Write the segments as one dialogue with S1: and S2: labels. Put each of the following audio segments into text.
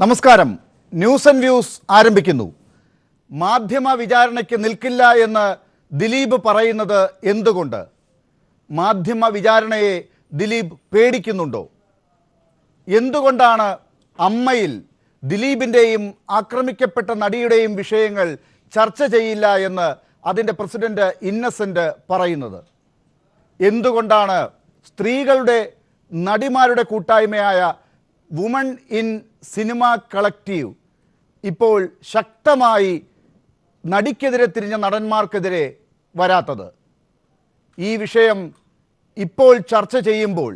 S1: നമസ്കാരം. News and views ആരംഭിക്കുന്നു. മാധ്യമ വിചാരണയ്ക്ക് നിൽക്കില്ല എന്ന് ദിലീപ് പറയുന്നത് എന്തുകൊണ്ട്? മാധ്യമ വിചാരണയെ ദിലീപ് പേടിക്കുന്നുണ്ടോ? എന്തുകൊണ്ടാണ് അമ്മയിൽ ദിലീപിൻ്റെയും ആക്രമിക്കപ്പെട്ട നടിയുടെയും വിഷയങ്ങൾ ചർച്ച ചെയ്യില്ല എന്ന് അതിൻ്റെ പ്രസിഡന്റ് ഇന്നസെൻ്റ് പറയുന്നത്? എന്തുകൊണ്ടാണ് സ്ത്രീകളുടെ നടിമാരുടെ കൂട്ടായ്മയായ വുമൺ ഇൻ സിനിമ കളക്റ്റീവ് ഇപ്പോൾ ശക്തമായി നടിക്കെതിരെ തിരിഞ്ഞ നടന്മാർക്കെതിരെ വരാത്തത്? ഈ വിഷയം ഇപ്പോൾ ചർച്ച ചെയ്യുമ്പോൾ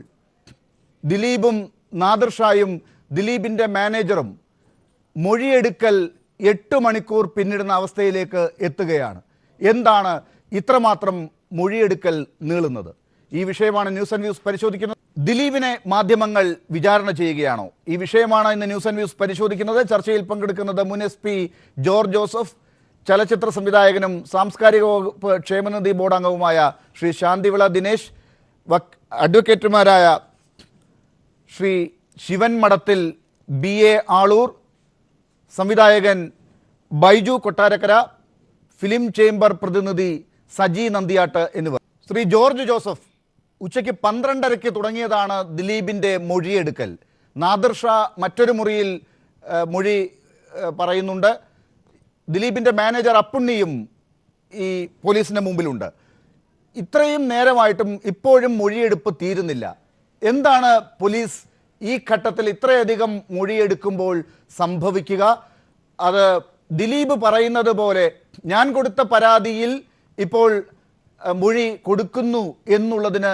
S1: ദിലീപും നാദിർഷായും ദിലീപിൻ്റെ മാനേജറും മൊഴിയെടുക്കൽ 8 മണിക്കൂർ പിന്നിടുന്ന അവസ്ഥയിലേക്ക് എത്തുകയാണ്. എന്താണ് ഇത്രമാത്രം മൊഴിയെടുക്കൽ നീളുന്നത്? ഈ വിഷയമാണ് ന്യൂസ് ആൻഡ് വ്യൂസ് പരിശോധിക്കുന്നത്. ദിലീപിനെ മാധ്യമങ്ങൾ വിചാരണ ചെയ്യുകയാണോ? ഈ വിഷയമാണ് ഇന്ന് ന്യൂസ് ആൻഡ് വ്യൂസ് പരിശോധിക്കുന്നത്. ചർച്ചയിൽ പങ്കെടുക്കുന്നത് മുൻ SP ജോർജ് ജോസഫ്, ചലച്ചിത്ര സംവിധായകനും സാംസ്കാരിക വകുപ്പ് ക്ഷേമനിധി ബോർഡ് അംഗവുമായ ശ്രീ ശാന്തിവിള ദിനേശ്, അഡ്വക്കേറ്റുമാരായ ശ്രീ ശിവൻ മഠത്തിൽ, BA ആളൂർ, സംവിധായകൻ ബൈജു കൊട്ടാരക്കര, ഫിലിം ചേംബർ പ്രതിനിധി സജി നന്ദിയാട്ട് എന്നിവർ. ശ്രീ ജോർജ് ജോസഫ്, ഉച്ചയ്ക്ക് 12:30 തുടങ്ങിയതാണ് ദിലീപിൻ്റെ മൊഴിയെടുക്കൽ. നാദിർഷാ മറ്റൊരു മുറിയിൽ മൊഴി പറയുന്നുണ്ട്. ദിലീപിൻ്റെ മാനേജർ അപ്പുണ്ണിയും ഈ പോലീസിൻ്റെ മുമ്പിലുണ്ട്. ഇത്രയും നേരമായിട്ടും ഇപ്പോഴും മൊഴിയെടുപ്പ് തീരുന്നില്ല. എന്താണ് പോലീസ് ഈ ഘട്ടത്തിൽ ഇത്രയധികം മൊഴിയെടുക്കുമ്പോൾ സംഭവിക്കുക? അത് ദിലീപ് പറയുന്നത് പോലെ ഞാൻ കൊടുത്ത പരാതിയിൽ ഇപ്പോൾ മൊഴി കൊടുക്കുന്നു എന്നുള്ളതിന്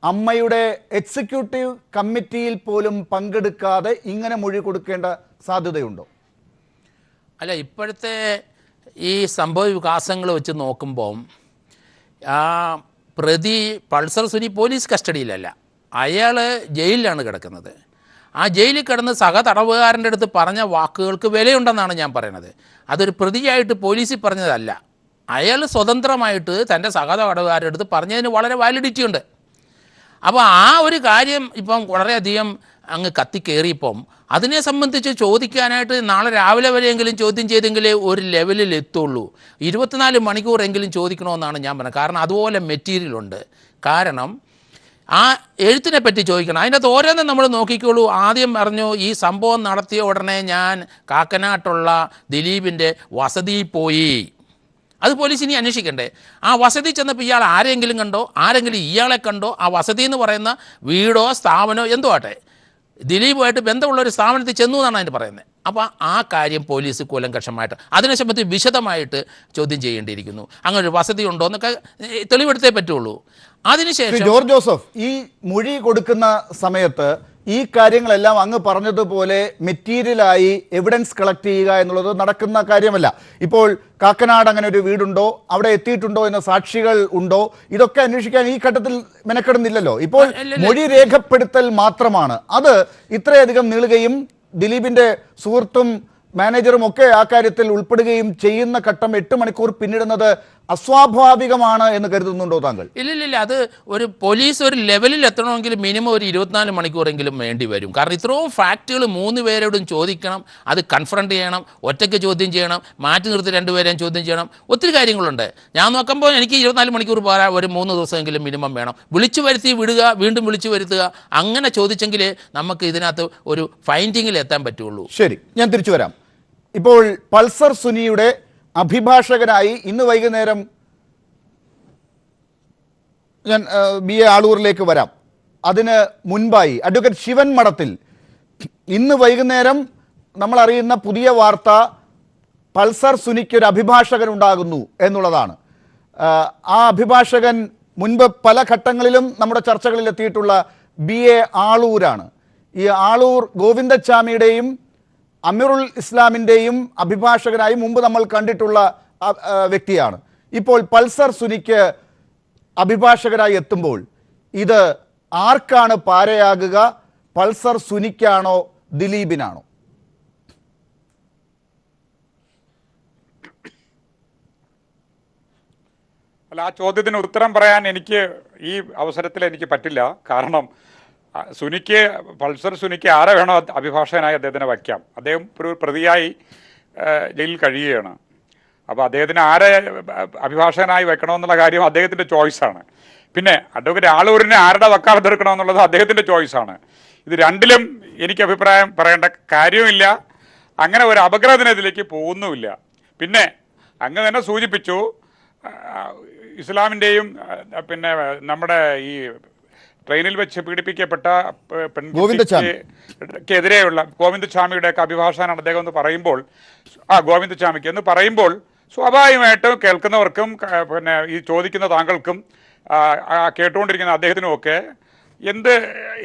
S1: അമ്മയുടെ എക്സിക്യൂട്ടീവ് കമ്മിറ്റിയിൽ പോലും പങ്കെടുക്കാതെ ഇങ്ങനെ മൊഴി കൊടുക്കേണ്ട സാധ്യതയുണ്ടോ?
S2: അല്ല, ഇപ്പോഴത്തെ ഈ സംഭവ വികാസങ്ങൾ വെച്ച് നോക്കുമ്പോൾ ആ പ്രതി പൾസർ സുനി പോലീസ് കസ്റ്റഡിയിലല്ല, അയാൾ ജയിലിലാണ് കിടക്കുന്നത്. ആ ജയിലിൽ കിടന്ന് സഹതടവുകാരൻ്റെ അടുത്ത് പറഞ്ഞ വാക്കുകൾക്ക് വിലയുണ്ടെന്നാണ് ഞാൻ പറയുന്നത്. അതൊരു പ്രതിയായിട്ട് പോലീസിൽ പറഞ്ഞതല്ല. അയാൾ സ്വതന്ത്രമായിട്ട് തൻ്റെ സഹതടവുകാരുടെ അടുത്ത് പറഞ്ഞതിന് വളരെ വാലിഡിറ്റി ഉണ്ട്. അപ്പോൾ ആ ഒരു കാര്യം ഇപ്പം വളരെയധികം അങ്ങ് കത്തിക്കേറിയപ്പം അതിനെ സംബന്ധിച്ച് ചോദിക്കാനായിട്ട് നാളെ രാവിലെ വരെയെങ്കിലും ചോദ്യം ചെയ്തെങ്കിലേ ഒരു ലെവലിൽ എത്തുള്ളൂ. 24 മണിക്കൂറെങ്കിലും ചോദിക്കണമെന്നാണ് ഞാൻ പറഞ്ഞത്. കാരണം അതുപോലെ മെറ്റീരിയലുണ്ട്. കാരണം ആ എഴുത്തിനെ പറ്റി ചോദിക്കണം. അതിൻ്റെ അകത്ത് ഓരോന്നും നമ്മൾ നോക്കിക്കോളൂ. ആദ്യം പറഞ്ഞു, ഈ സംഭവം നടത്തിയ ഉടനെ ഞാൻ കാക്കനാട്ടുള്ള ദിലീപിൻ്റെ വസതിയിൽ പോയി. അത് പോലീസ് ഇനി അന്വേഷിക്കണ്ടേ? ആ വസതി ചെന്നപ്പോൾ ഇയാൾ ആരെങ്കിലും കണ്ടോ? ആരെങ്കിലും ഇയാളെ കണ്ടോ? ആ വസതി എന്ന് പറയുന്ന വീടോ സ്ഥാപനമോ എന്തോ ആട്ടെ, ദിലീപുമായിട്ട് ബന്ധമുള്ള ഒരു സ്ഥാപനത്തിൽ ചെന്നു എന്നാണ് അതിന് പറയുന്നത്. അപ്പോൾ ആ കാര്യം പോലീസ് കൂലങ്കഷമായിട്ട് അതിനെ സംബന്ധിച്ച് വിശദമായിട്ട് ചോദ്യം ചെയ്യേണ്ടിയിരിക്കുന്നു. അങ്ങനെ ഒരു വസതി ഉണ്ടോ എന്നൊക്കെ തെളിവെടുത്തേ പറ്റുള്ളൂ. അതിനുശേഷം
S1: ജോർജ് ജോസഫ്, ഈ മൊഴി കൊടുക്കുന്ന സമയത്ത് ഈ കാര്യങ്ങളെല്ലാം അങ്ങ് പറഞ്ഞതുപോലെ മെറ്റീരിയലായി എവിഡൻസ് കളക്ട് ചെയ്യുക എന്നുള്ളത് നടക്കുന്ന കാര്യമല്ല. ഇപ്പോൾ കാക്കനാട് അങ്ങനെ ഒരു വീടുണ്ടോ, അവിടെ എത്തിയിട്ടുണ്ടോ എന്ന സാക്ഷികൾ ഉണ്ടോ, ഇതൊക്കെ അന്വേഷിക്കാൻ ഈ ഘട്ടത്തിൽ മെനക്കെടുന്നില്ലല്ലോ. ഇപ്പോൾ മൊഴി രേഖപ്പെടുത്തൽ മാത്രമാണ്. അത് ഇത്രയധികം നീളുകയും ദിലീപിൻ്റെ സുഹൃത്തും മാനേജറും ഒക്കെ ആ കാര്യത്തിൽ ഉൾപ്പെടുകയും ചെയ്യുന്ന ഘട്ടം 8 മണിക്കൂർ പിന്നിടുന്നത് അസ്വാഭാവികമാണ് എന്ന് കരുതുന്നുണ്ടോ താങ്കൾ?
S2: ഇല്ലില്ല, അത് ഒരു പോലീസ് ഒരു ലെവലിൽ എത്തണമെങ്കിൽ മിനിമം ഒരു 24 മണിക്കൂറെങ്കിലും വേണ്ടി വരും. കാരണം ഇത്രയും ഫാക്റ്റുകൾ 3 പേരോടും ചോദിക്കണം, അത് കൺഫ്രണ്ട് ചെയ്യണം, ഒറ്റയ്ക്ക് ചോദ്യം ചെയ്യണം, മാറ്റി നിർത്തി 2 പേരെയും ചോദ്യം ചെയ്യണം, ഒത്തിരി കാര്യങ്ങളുണ്ട്. ഞാൻ നോക്കുമ്പോൾ എനിക്ക് 24 മണിക്കൂർ പോരാ, ഒരു 3 ദിവസമെങ്കിലും മിനിമം വേണം. വിളിച്ചു വരുത്തി വിടുക, വീണ്ടും വിളിച്ചു വരുത്തുക, അങ്ങനെ ചോദിച്ചെങ്കിലേ നമുക്ക് ഇതിനകത്ത് ഒരു ഫൈൻഡിങ്ങിൽ എത്താൻ പറ്റുള്ളൂ.
S1: ശരി, ഞാൻ തിരിച്ചു വരാം. ഇപ്പോൾ പൾസർ സുനിയുടെ അഭിഭാഷകനായി ഇന്ന് വൈകുന്നേരം ഞാൻ BA ആളൂരിലേക്ക് വരാം. അതിന് മുൻപായി അഡ്വക്കേറ്റ് ശിവൻ മഠത്തിൽ ഇന്ന് വൈകുന്നേരം നമ്മൾ അറിയുന്ന പുതിയ വാർത്ത പൾസർ സുനിക്ക് ഒരു അഭിഭാഷകൻ ഉണ്ടാകുന്നു എന്നുള്ളതാണ്. ആ അഭിഭാഷകൻ മുൻപ് പല ഘട്ടങ്ങളിലും നമ്മുടെ ചർച്ചകളിൽ എത്തിയിട്ടുള്ള BA ആളൂരാണ്. ഈ ആളൂർ ഗോവിന്ദച്ചാമിയുടെയും അമീറുൽ ഇസ്ലാമിൻ്റെയും അഭിഭാഷകനായി മുമ്പ് നമ്മൾ കണ്ടിട്ടുള്ള വ്യക്തിയാണ്. ഇപ്പോൾ പൾസർ സുനിക്ക് അഭിഭാഷകനായി എത്തുമ്പോൾ ഇത് ആർക്കാണ് പാരയാകുക? പൾസർ സുനിക്കാണോ ദിലീപിനാണോ?
S3: അല്ല, ആ ചോദ്യത്തിന് ഉത്തരം പറയാൻ എനിക്ക് ഈ അവസരത്തിൽ എനിക്ക് പറ്റില്ല. കാരണം പൾസർ സുനിക്ക് ആരെ വേണോ അഭിഭാഷകനായി അദ്ദേഹത്തിനെ വയ്ക്കാം. അദ്ദേഹം ഒരു പ്രതിയായി ജയിലിൽ കഴിയുകയാണ്. അപ്പോൾ അദ്ദേഹത്തിന് ആരെ അഭിഭാഷകനായി വെക്കണമെന്നുള്ള കാര്യം അദ്ദേഹത്തിൻ്റെ ചോയ്സാണ്. പിന്നെ അഡ്വക്കേറ്റ് ആളൂരിനെ ആരുടെ വക്കാലത്ത് എടുക്കണമെന്നുള്ളത് അദ്ദേഹത്തിൻ്റെ ചോയ്സാണ്. ഇത് രണ്ടിലും എനിക്ക് അഭിപ്രായം പറയേണ്ട കാര്യമില്ല. അങ്ങനെ ഒരു അപഗ്രഥനത്തിലേക്ക് പോകുന്നുമില്ല. പിന്നെ അങ്ങ് തന്നെ സൂചിപ്പിച്ചു, ഇസ്ലാമിൻ്റെയും പിന്നെ നമ്മുടെ ഈ ട്രെയിനിൽ വെച്ച് പീഡിപ്പിക്കപ്പെട്ട പെൺകുട്ടിക്കെതിരെയുള്ള ഗോവിന്ദസ്വാമിയുടെയൊക്കെ അഭിഭാഷകനാണ് അദ്ദേഹം എന്ന് പറയുമ്പോൾ, ഗോവിന്ദസ്വാമിക്ക് എന്ന് പറയുമ്പോൾ സ്വാഭാവികമായിട്ടും കേൾക്കുന്നവർക്കും പിന്നെ ഈ ചോദിക്കുന്ന താങ്കൾക്കും കേട്ടുകൊണ്ടിരിക്കുന്ന അദ്ദേഹത്തിനുമൊക്കെ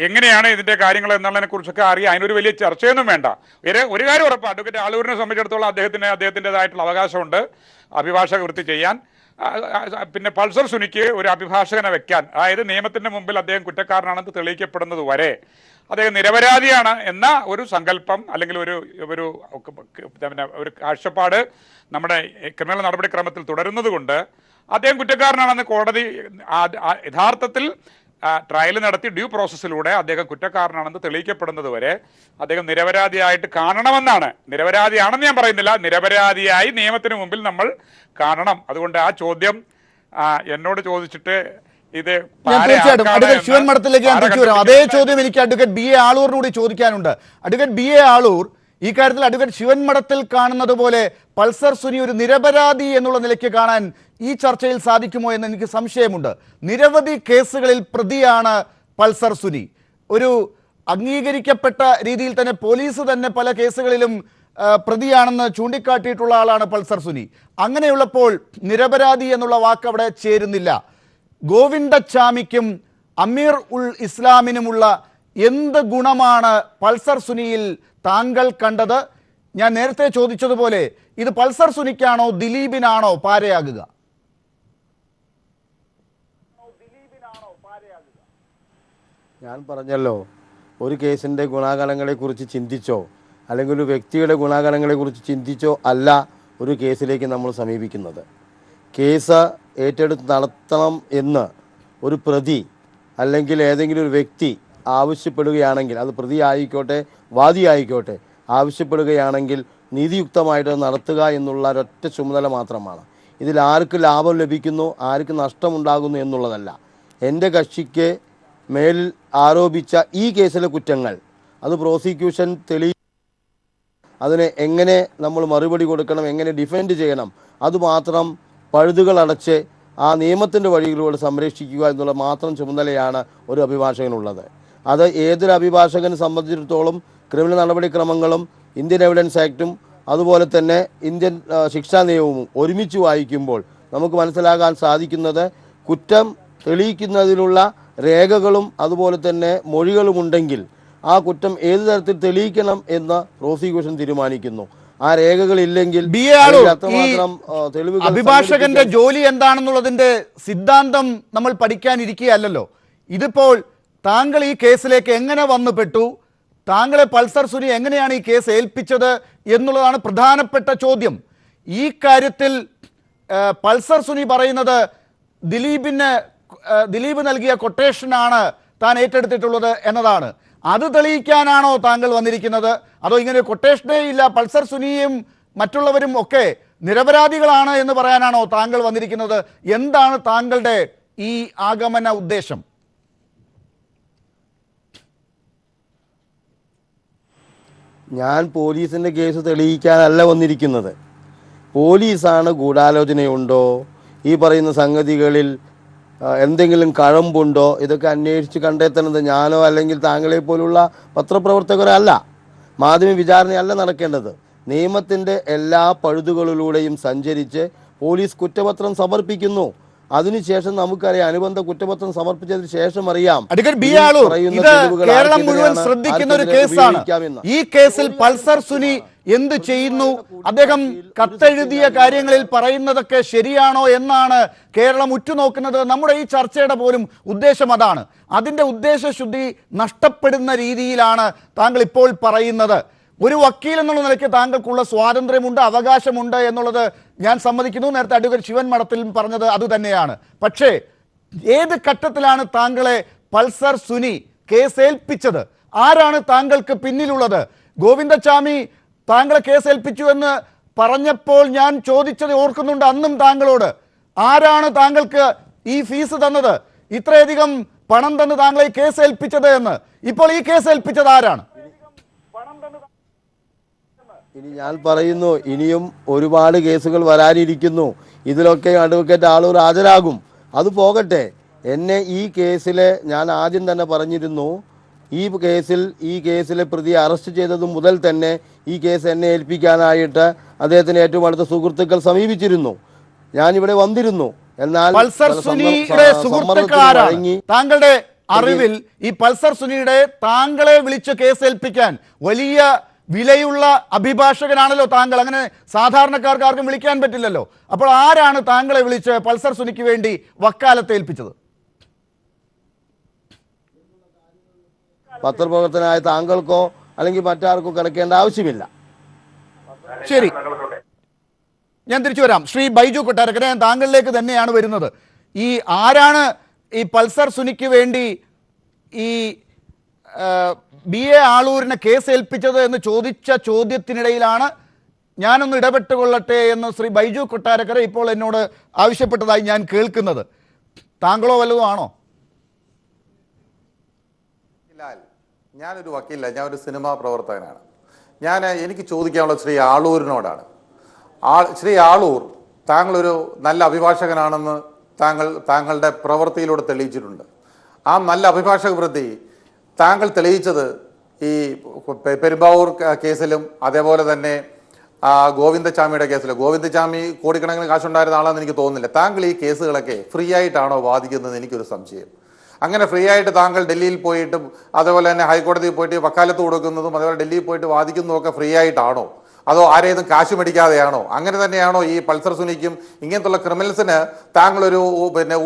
S3: എങ്ങനെയാണ് ഇതിൻ്റെ കാര്യങ്ങൾ എന്നുള്ളതിനെ കുറിച്ചൊക്കെ അറിയാം. അതിനൊരു വലിയ ചർച്ചയൊന്നും വേണ്ട. ഒരു കാര്യം ഉറപ്പാണ്, അഡ്വക്കേറ്റ് ആളൂരിനെ സംബന്ധിച്ചിടത്തോളം അദ്ദേഹത്തിൻ്റെതായിട്ടുള്ള അവകാശമുണ്ട് അഭിഭാഷക വൃത്തി ചെയ്യാൻ. പിന്നെ പൾസർ സുനിക്ക് ഒരു അഭിഭാഷകനെ വെക്കാൻ, അതായത് നിയമത്തിൻ്റെ മുമ്പിൽ അദ്ദേഹം കുറ്റക്കാരനാണെന്ന് തെളിയിക്കപ്പെടുന്നത് വരെ അദ്ദേഹം നിരപരാധിയാണ് എന്ന ഒരു സങ്കല്പം അല്ലെങ്കിൽ ഒരു കാഴ്ചപ്പാട് നമ്മുടെ ക്രിമിനൽ നടപടിക്രമത്തിൽ തുടരുന്നത് കൊണ്ട് അദ്ദേഹം കുറ്റക്കാരനാണെന്ന് കോടതി യഥാർത്ഥത്തിൽ ട്രയൽ നടത്തി ഡ്യൂ പ്രോസസ്സിലൂടെ അദ്ദേഹം കുറ്റക്കാരനാണെന്ന് തെളിയിക്കപ്പെടുന്നത് വരെ അദ്ദേഹം നിരപരാധിയായിട്ട് കാണണമെന്നാണ്. നിരപരാധിയാണെന്ന് ഞാൻ പറയുന്നില്ല, നിരപരാധിയായി നിയമത്തിന് മുമ്പിൽ നമ്മൾ കാണണം. അതുകൊണ്ട് ആ ചോദ്യം എന്നോട് ചോദിച്ചിട്ട് ഇത്
S1: ശിവൻ മഠത്തിലേക്ക് ഞാൻ തിരിച്ചു വരാം. അതേ ചോദ്യം എനിക്ക് അഡ്വക്കേറ്റ് ബി എ ആളൂരിനോട് ചോദിക്കാനുണ്ട്. അഡ്വക്കേറ്റ് ബി എ ആളൂർ, ഈ കാര്യത്തിൽ അഡ്വക്കേറ്റ് ശിവൻ മഠത്തിൽ കാണുന്നത് പോലെ പൾസർ സുനി ഒരു നിരപരാധി എന്നുള്ള നിലയ്ക്ക് കാണാൻ ഈ ചർച്ചയിൽ സാധിക്കുമോ എന്ന് എനിക്ക് സംശയമുണ്ട്. നിരവധി കേസുകളിൽ പ്രതിയാണ് പൾസർ സുനി. ഒരു അംഗീകരിക്കപ്പെട്ട രീതിയിൽ തന്നെ പോലീസ് തന്നെ പല കേസുകളിലും പ്രതിയാണെന്ന് ചൂണ്ടിക്കാട്ടിയിട്ടുള്ള ആളാണ് പൾസർ സുനി. അങ്ങനെയുള്ളപ്പോൾ നിരപരാധി എന്നുള്ള വാക്ക് അവിടെ ചേരുന്നില്ല. ഗോവിന്ദച്ചാമിക്കും അമീർ ഉൽ ഇസ്ലാമിനുമുള്ള എന്ത് ഗുണമാണ് പൾസർ സുനിയിൽ താങ്കൾ കണ്ടത്? ഞാൻ നേരത്തെ ചോദിച്ചതുപോലെ ഇത് പൾസർ സുനിക്കാണോ ദിലീപിനാണോ പാരയാകുക?
S4: ഞാൻ പറഞ്ഞല്ലോ, ഒരു കേസിൻ്റെ ഗുണാഗണങ്ങളെക്കുറിച്ച് ചിന്തിച്ചോ അല്ലെങ്കിൽ ഒരു വ്യക്തിയുടെ ഗുണാഗണങ്ങളെക്കുറിച്ച് ചിന്തിച്ചോ അല്ല ഒരു കേസിലേക്ക് നമ്മൾ സമീപിക്കുന്നത്. കേസ് ഏറ്റെടുത്ത് നടത്തണം എന്ന് ഒരു പ്രതി അല്ലെങ്കിൽ ഏതെങ്കിലും ഒരു വ്യക്തി ആവശ്യപ്പെടുകയാണെങ്കിൽ, അത് പ്രതി ആയിക്കോട്ടെ വാദി ആയിക്കോട്ടെ, ആവശ്യപ്പെടുകയാണെങ്കിൽ നീതിയുക്തമായിട്ട് നടത്തുക എന്നുള്ള ഒരൊറ്റ ചുമതല മാത്രമാണ്. ഇതിൽ ആർക്ക് ലാഭം ലഭിക്കുന്നു, ആർക്ക് നഷ്ടമുണ്ടാകുന്നു എന്നുള്ളതല്ല. എൻ്റെ കക്ഷിക്ക് മേലിൽ ആരോപിച്ച ഈ കേസിലെ കുറ്റങ്ങൾ അത് പ്രോസിക്യൂഷൻ അതിനെ എങ്ങനെ നമ്മൾ മറുപടി കൊടുക്കണം, എങ്ങനെ ഡിഫെൻഡ് ചെയ്യണം, അതുമാത്രം പഴുതുകൾ അടച്ച് ആ നിയമത്തിൻ്റെ വഴികളിലൂടെ സംരക്ഷിക്കുക എന്നുള്ള മാത്രം ചുമതലയാണ് ഒരു അഭിഭാഷകനുള്ളത്. അത് ഏതൊരു അഭിഭാഷകനെ സംബന്ധിച്ചിടത്തോളം ക്രിമിനൽ നടപടിക്രമങ്ങളും ഇന്ത്യൻ എവിഡൻസ് ആക്റ്റും അതുപോലെ തന്നെ ഇന്ത്യൻ ശിക്ഷാ നിയമവും ഒരുമിച്ച് വായിക്കുമ്പോൾ നമുക്ക് മനസ്സിലാക്കാൻ സാധിക്കുന്നത്, കുറ്റം തെളിയിക്കുന്നതിനുള്ള രേഖകളും അതുപോലെ തന്നെ മൊഴികളുമുണ്ടെങ്കിൽ ആ കുറ്റം ഏത് തരത്തിൽ തെളിയിക്കണം എന്ന് പ്രോസിക്യൂഷൻ തീരുമാനിക്കുന്നു. ആ രേഖകളില്ലെങ്കിൽ
S1: അഭിഭാഷകന്റെ ജോലി എന്താണെന്നുള്ളതിന്റെ സിദ്ധാന്തം നമ്മൾ പഠിക്കാനിരിക്കുകയല്ലോ. ഇതിപ്പോൾ താങ്കൾ ഈ കേസിലേക്ക് എങ്ങനെ വന്നുപെട്ടു, താങ്കളെ പൾസർ സുനി എങ്ങനെയാണ് ഈ കേസ് ഏൽപ്പിച്ചത് എന്നുള്ളതാണ് പ്രധാനപ്പെട്ട ചോദ്യം. ഈ കാര്യത്തിൽ പൾസർ സുനി പറയുന്നത് ദിലീപ് നൽകിയ കൊട്ടേഷനാണ് താൻ ഏറ്റെടുത്തിട്ടുള്ളത് എന്നതാണ്. അത് തെളിയിക്കാനാണോ താങ്കൾ വന്നിരിക്കുന്നത്? അതോ ഇങ്ങനെ കൊട്ടേഷനേ ഇല്ല, പൾസർ സുനിയും മറ്റുള്ളവരും ഒക്കെ നിരപരാധികളാണ് എന്ന് പറയാനാണോ താങ്കൾ വന്നിരിക്കുന്നത്? എന്താണ് താങ്കളുടെ ഈ ആഗമന ഉദ്ദേശം?
S4: ഞാൻ പോലീസിൻ്റെ കേസ് തെളിയിക്കാനല്ല വന്നിരിക്കുന്നത്. പോലീസാണ് ഗൂഢാലോചനയുണ്ടോ, ഈ പറയുന്ന സംഗതികളിൽ എന്തെങ്കിലും കഴമ്പുണ്ടോ, ഇതൊക്കെ അന്വേഷിച്ച് കണ്ടെത്തുന്നത് ഞാനോ അല്ലെങ്കിൽ താങ്കളെ പോലുള്ള പത്രപ്രവർത്തകരല്ല. മാധ്യമ വിചാരണയല്ല നടക്കേണ്ടത്. നിയമത്തിൻ്റെ എല്ലാ പഴുതുകളിലൂടെയും സഞ്ചരിച്ച് പോലീസ് കുറ്റപത്രം സമർപ്പിക്കുന്നു. അതിനുശേഷം നമുക്കറിയാം, അനുബന്ധ കുറ്റപത്രം സമർപ്പിച്ചതിന് ശേഷം അറിയാം.
S1: കേരളം മുഴുവൻ ശ്രദ്ധിക്കുന്ന ഒരു കേസാണ്. ഈ കേസിൽ പൾസർ സുനി എന്ത് ചെയ്യുന്നു, അദ്ദേഹം കത്തെഴുതിയ കാര്യങ്ങളിൽ പറയുന്നതൊക്കെ ശരിയാണോ എന്നാണ് കേരളം ഉറ്റുനോക്കുന്നത്. നമ്മുടെ ഈ ചർച്ചയുടെ പോലും ഉദ്ദേശം അതാണ്. അതിൻ്റെ ഉദ്ദേശശുദ്ധി നഷ്ടപ്പെടുന്ന രീതിയിലാണ് താങ്കൾ ഇപ്പോൾ പറയുന്നത്. ഒരു വക്കീൽ എന്നുള്ള നിലയ്ക്ക് താങ്കൾക്കുള്ള സ്വാതന്ത്ര്യമുണ്ട്, അവകാശമുണ്ട് എന്നുള്ളത് ഞാൻ സമ്മതിക്കുന്നു. നേരത്തെ അഡ്വക്കേറ്റ് ശിവൻ മഠത്തിൽ പറഞ്ഞത് അതുതന്നെയാണ്. പക്ഷേ ഏത് ഘട്ടത്തിലാണ് താങ്കളെ പൾസർ സുനി കേസ് ഏൽപ്പിച്ചത്? ആരാണ് താങ്കൾക്ക് പിന്നിലുള്ളത്? ഗോവിന്ദച്ചാമി താങ്കളെ കേസ് ഏൽപ്പിച്ചു എന്ന് പറഞ്ഞപ്പോൾ ഞാൻ ചോദിച്ചത് ഓർക്കുന്നുണ്ട് അന്നും താങ്കളോട്. ആരാണ് താങ്കൾക്ക് ഈ ഫീസ് തന്നത്, ഇത്രയധികം പണം തന്ന് താങ്കളെ ഈ കേസ് ഏൽപ്പിച്ചത് എന്ന്? ഇപ്പോൾ ഈ കേസ് ഏൽപ്പിച്ചത് ആരാണ്?
S4: ഇനി ഞാൻ പറയുന്നു, ഇനിയും ഒരുപാട് കേസുകൾ വരാനിരിക്കുന്നു. ഇതിലൊക്കെ അഡ്വക്കേറ്റ് ആളൂർ ഹാജരാകും. അത് പോകട്ടെ. എന്നെ ഈ കേസിൽ ഞാൻ ആദ്യം തന്നെ പറഞ്ഞിരുന്നു, ഈ കേസിലെ പ്രതിയെ അറസ്റ്റ് ചെയ്തത് മുതൽ തന്നെ ഈ കേസ് എന്നെ ഏൽപ്പിക്കാനായിട്ട് അദ്ദേഹത്തിന് ഏറ്റവും അടുത്ത സുഹൃത്തുക്കൾ സമീപിച്ചിരുന്നു. ഞാനിവിടെ വന്നിരുന്നു. എന്നാൽ
S1: പൾസർ സുനിയുടെ സുഹൃത്തുക്കളാരാണ്? താങ്കളുടെ അറിവിൽ ഈ പൾസർ സുനിയുടെ താങ്കളെ വിളിച്ച് കേസ് ഏൽപ്പിക്കാൻ വലിയ വിലയുള്ള അഭിഭാഷകനാണല്ലോ താങ്കൾ. അങ്ങനെ സാധാരണക്കാർക്ക് ആർക്കും വിളിക്കാൻ പറ്റില്ലല്ലോ. അപ്പോൾ ആരാണ് താങ്കളെ വിളിച്ച് പൾസർ സുനിക്ക് വേണ്ടി വക്കാലത്ത് ഏൽപ്പിച്ചത്?
S4: പത്രപ്രവർത്തനായ താങ്കൾക്കോ അല്ലെങ്കിൽ മറ്റാർക്കോ കിടക്കേണ്ട ആവശ്യമില്ല.
S1: ശരി, ഞാൻ തിരിച്ചു വരാം. ശ്രീ ബൈജു കൊട്ടാരക്കര, ഞാൻ താങ്കളിലേക്ക് തന്നെയാണ് വരുന്നത്. ഈ ആരാണ് ഈ പൾസർ സുനിക്ക് വേണ്ടി ഈ BA ആളൂരിനെ കേസ് ഏൽപ്പിച്ചത് എന്ന് ചോദിച്ച ചോദ്യത്തിനിടയിലാണ് ഞാനൊന്ന് ഇടപെട്ടുകൊള്ളട്ടെ എന്ന് ശ്രീ ബൈജു കൊട്ടാരക്കര ഇപ്പോൾ എന്നോട് ആവശ്യപ്പെട്ടതായി ഞാൻ കേൾക്കുന്നത്. താങ്കളോ വല്ലതും ആണോ?
S5: ഞാനൊരു വക്കീലല്ല, ഞാൻ ഒരു സിനിമാ പ്രവർത്തകനാണ്. എനിക്ക് ചോദിക്കാനുള്ളത് ശ്രീ ആളൂരിനോടാണ്. ശ്രീ ആളൂർ, താങ്കളൊരു നല്ല അഭിഭാഷകനാണെന്ന് താങ്കളുടെ പ്രവൃത്തിയിലൂടെ തെളിയിച്ചിട്ടുണ്ട്. ആ നല്ല അഭിഭാഷക വൃത്തി താങ്കൾ തെളിയിച്ചത് ഈ പെരുമ്പാവൂർ കേസിലും അതേപോലെ തന്നെ ഗോവിന്ദച്ചാമിയുടെ കേസിലും. ഗോവിന്ദച്ചാമി കോടിക്കണക്കിന് കാശുണ്ടായിരുന്ന ആളാണെന്ന് എനിക്ക് തോന്നുന്നില്ല. താങ്കൾ ഈ കേസുകളൊക്കെ ഫ്രീ ആയിട്ടാണോ വാദിക്കുന്നതെന്ന് എനിക്കൊരു സംശയം. അങ്ങനെ ഫ്രീ ആയിട്ട് താങ്കൾ ഡൽഹിയിൽ പോയിട്ടും അതേപോലെ തന്നെ ഹൈക്കോടതിയിൽ പോയിട്ട് വക്കാലത്ത് കൊടുക്കുന്നതും അതേപോലെ ഡൽഹിയിൽ പോയിട്ട് വാദിക്കുന്നതും ഒക്കെ ഫ്രീ ആയിട്ടാണോ, അതോ ആരെയും കാശ് മേടിക്കാതെയാണോ? അങ്ങനെ തന്നെയാണോ ഈ പൾസർ സുനിക്കും ഇങ്ങനത്തുള്ള ക്രിമിനൽസിന് താങ്കളൊരു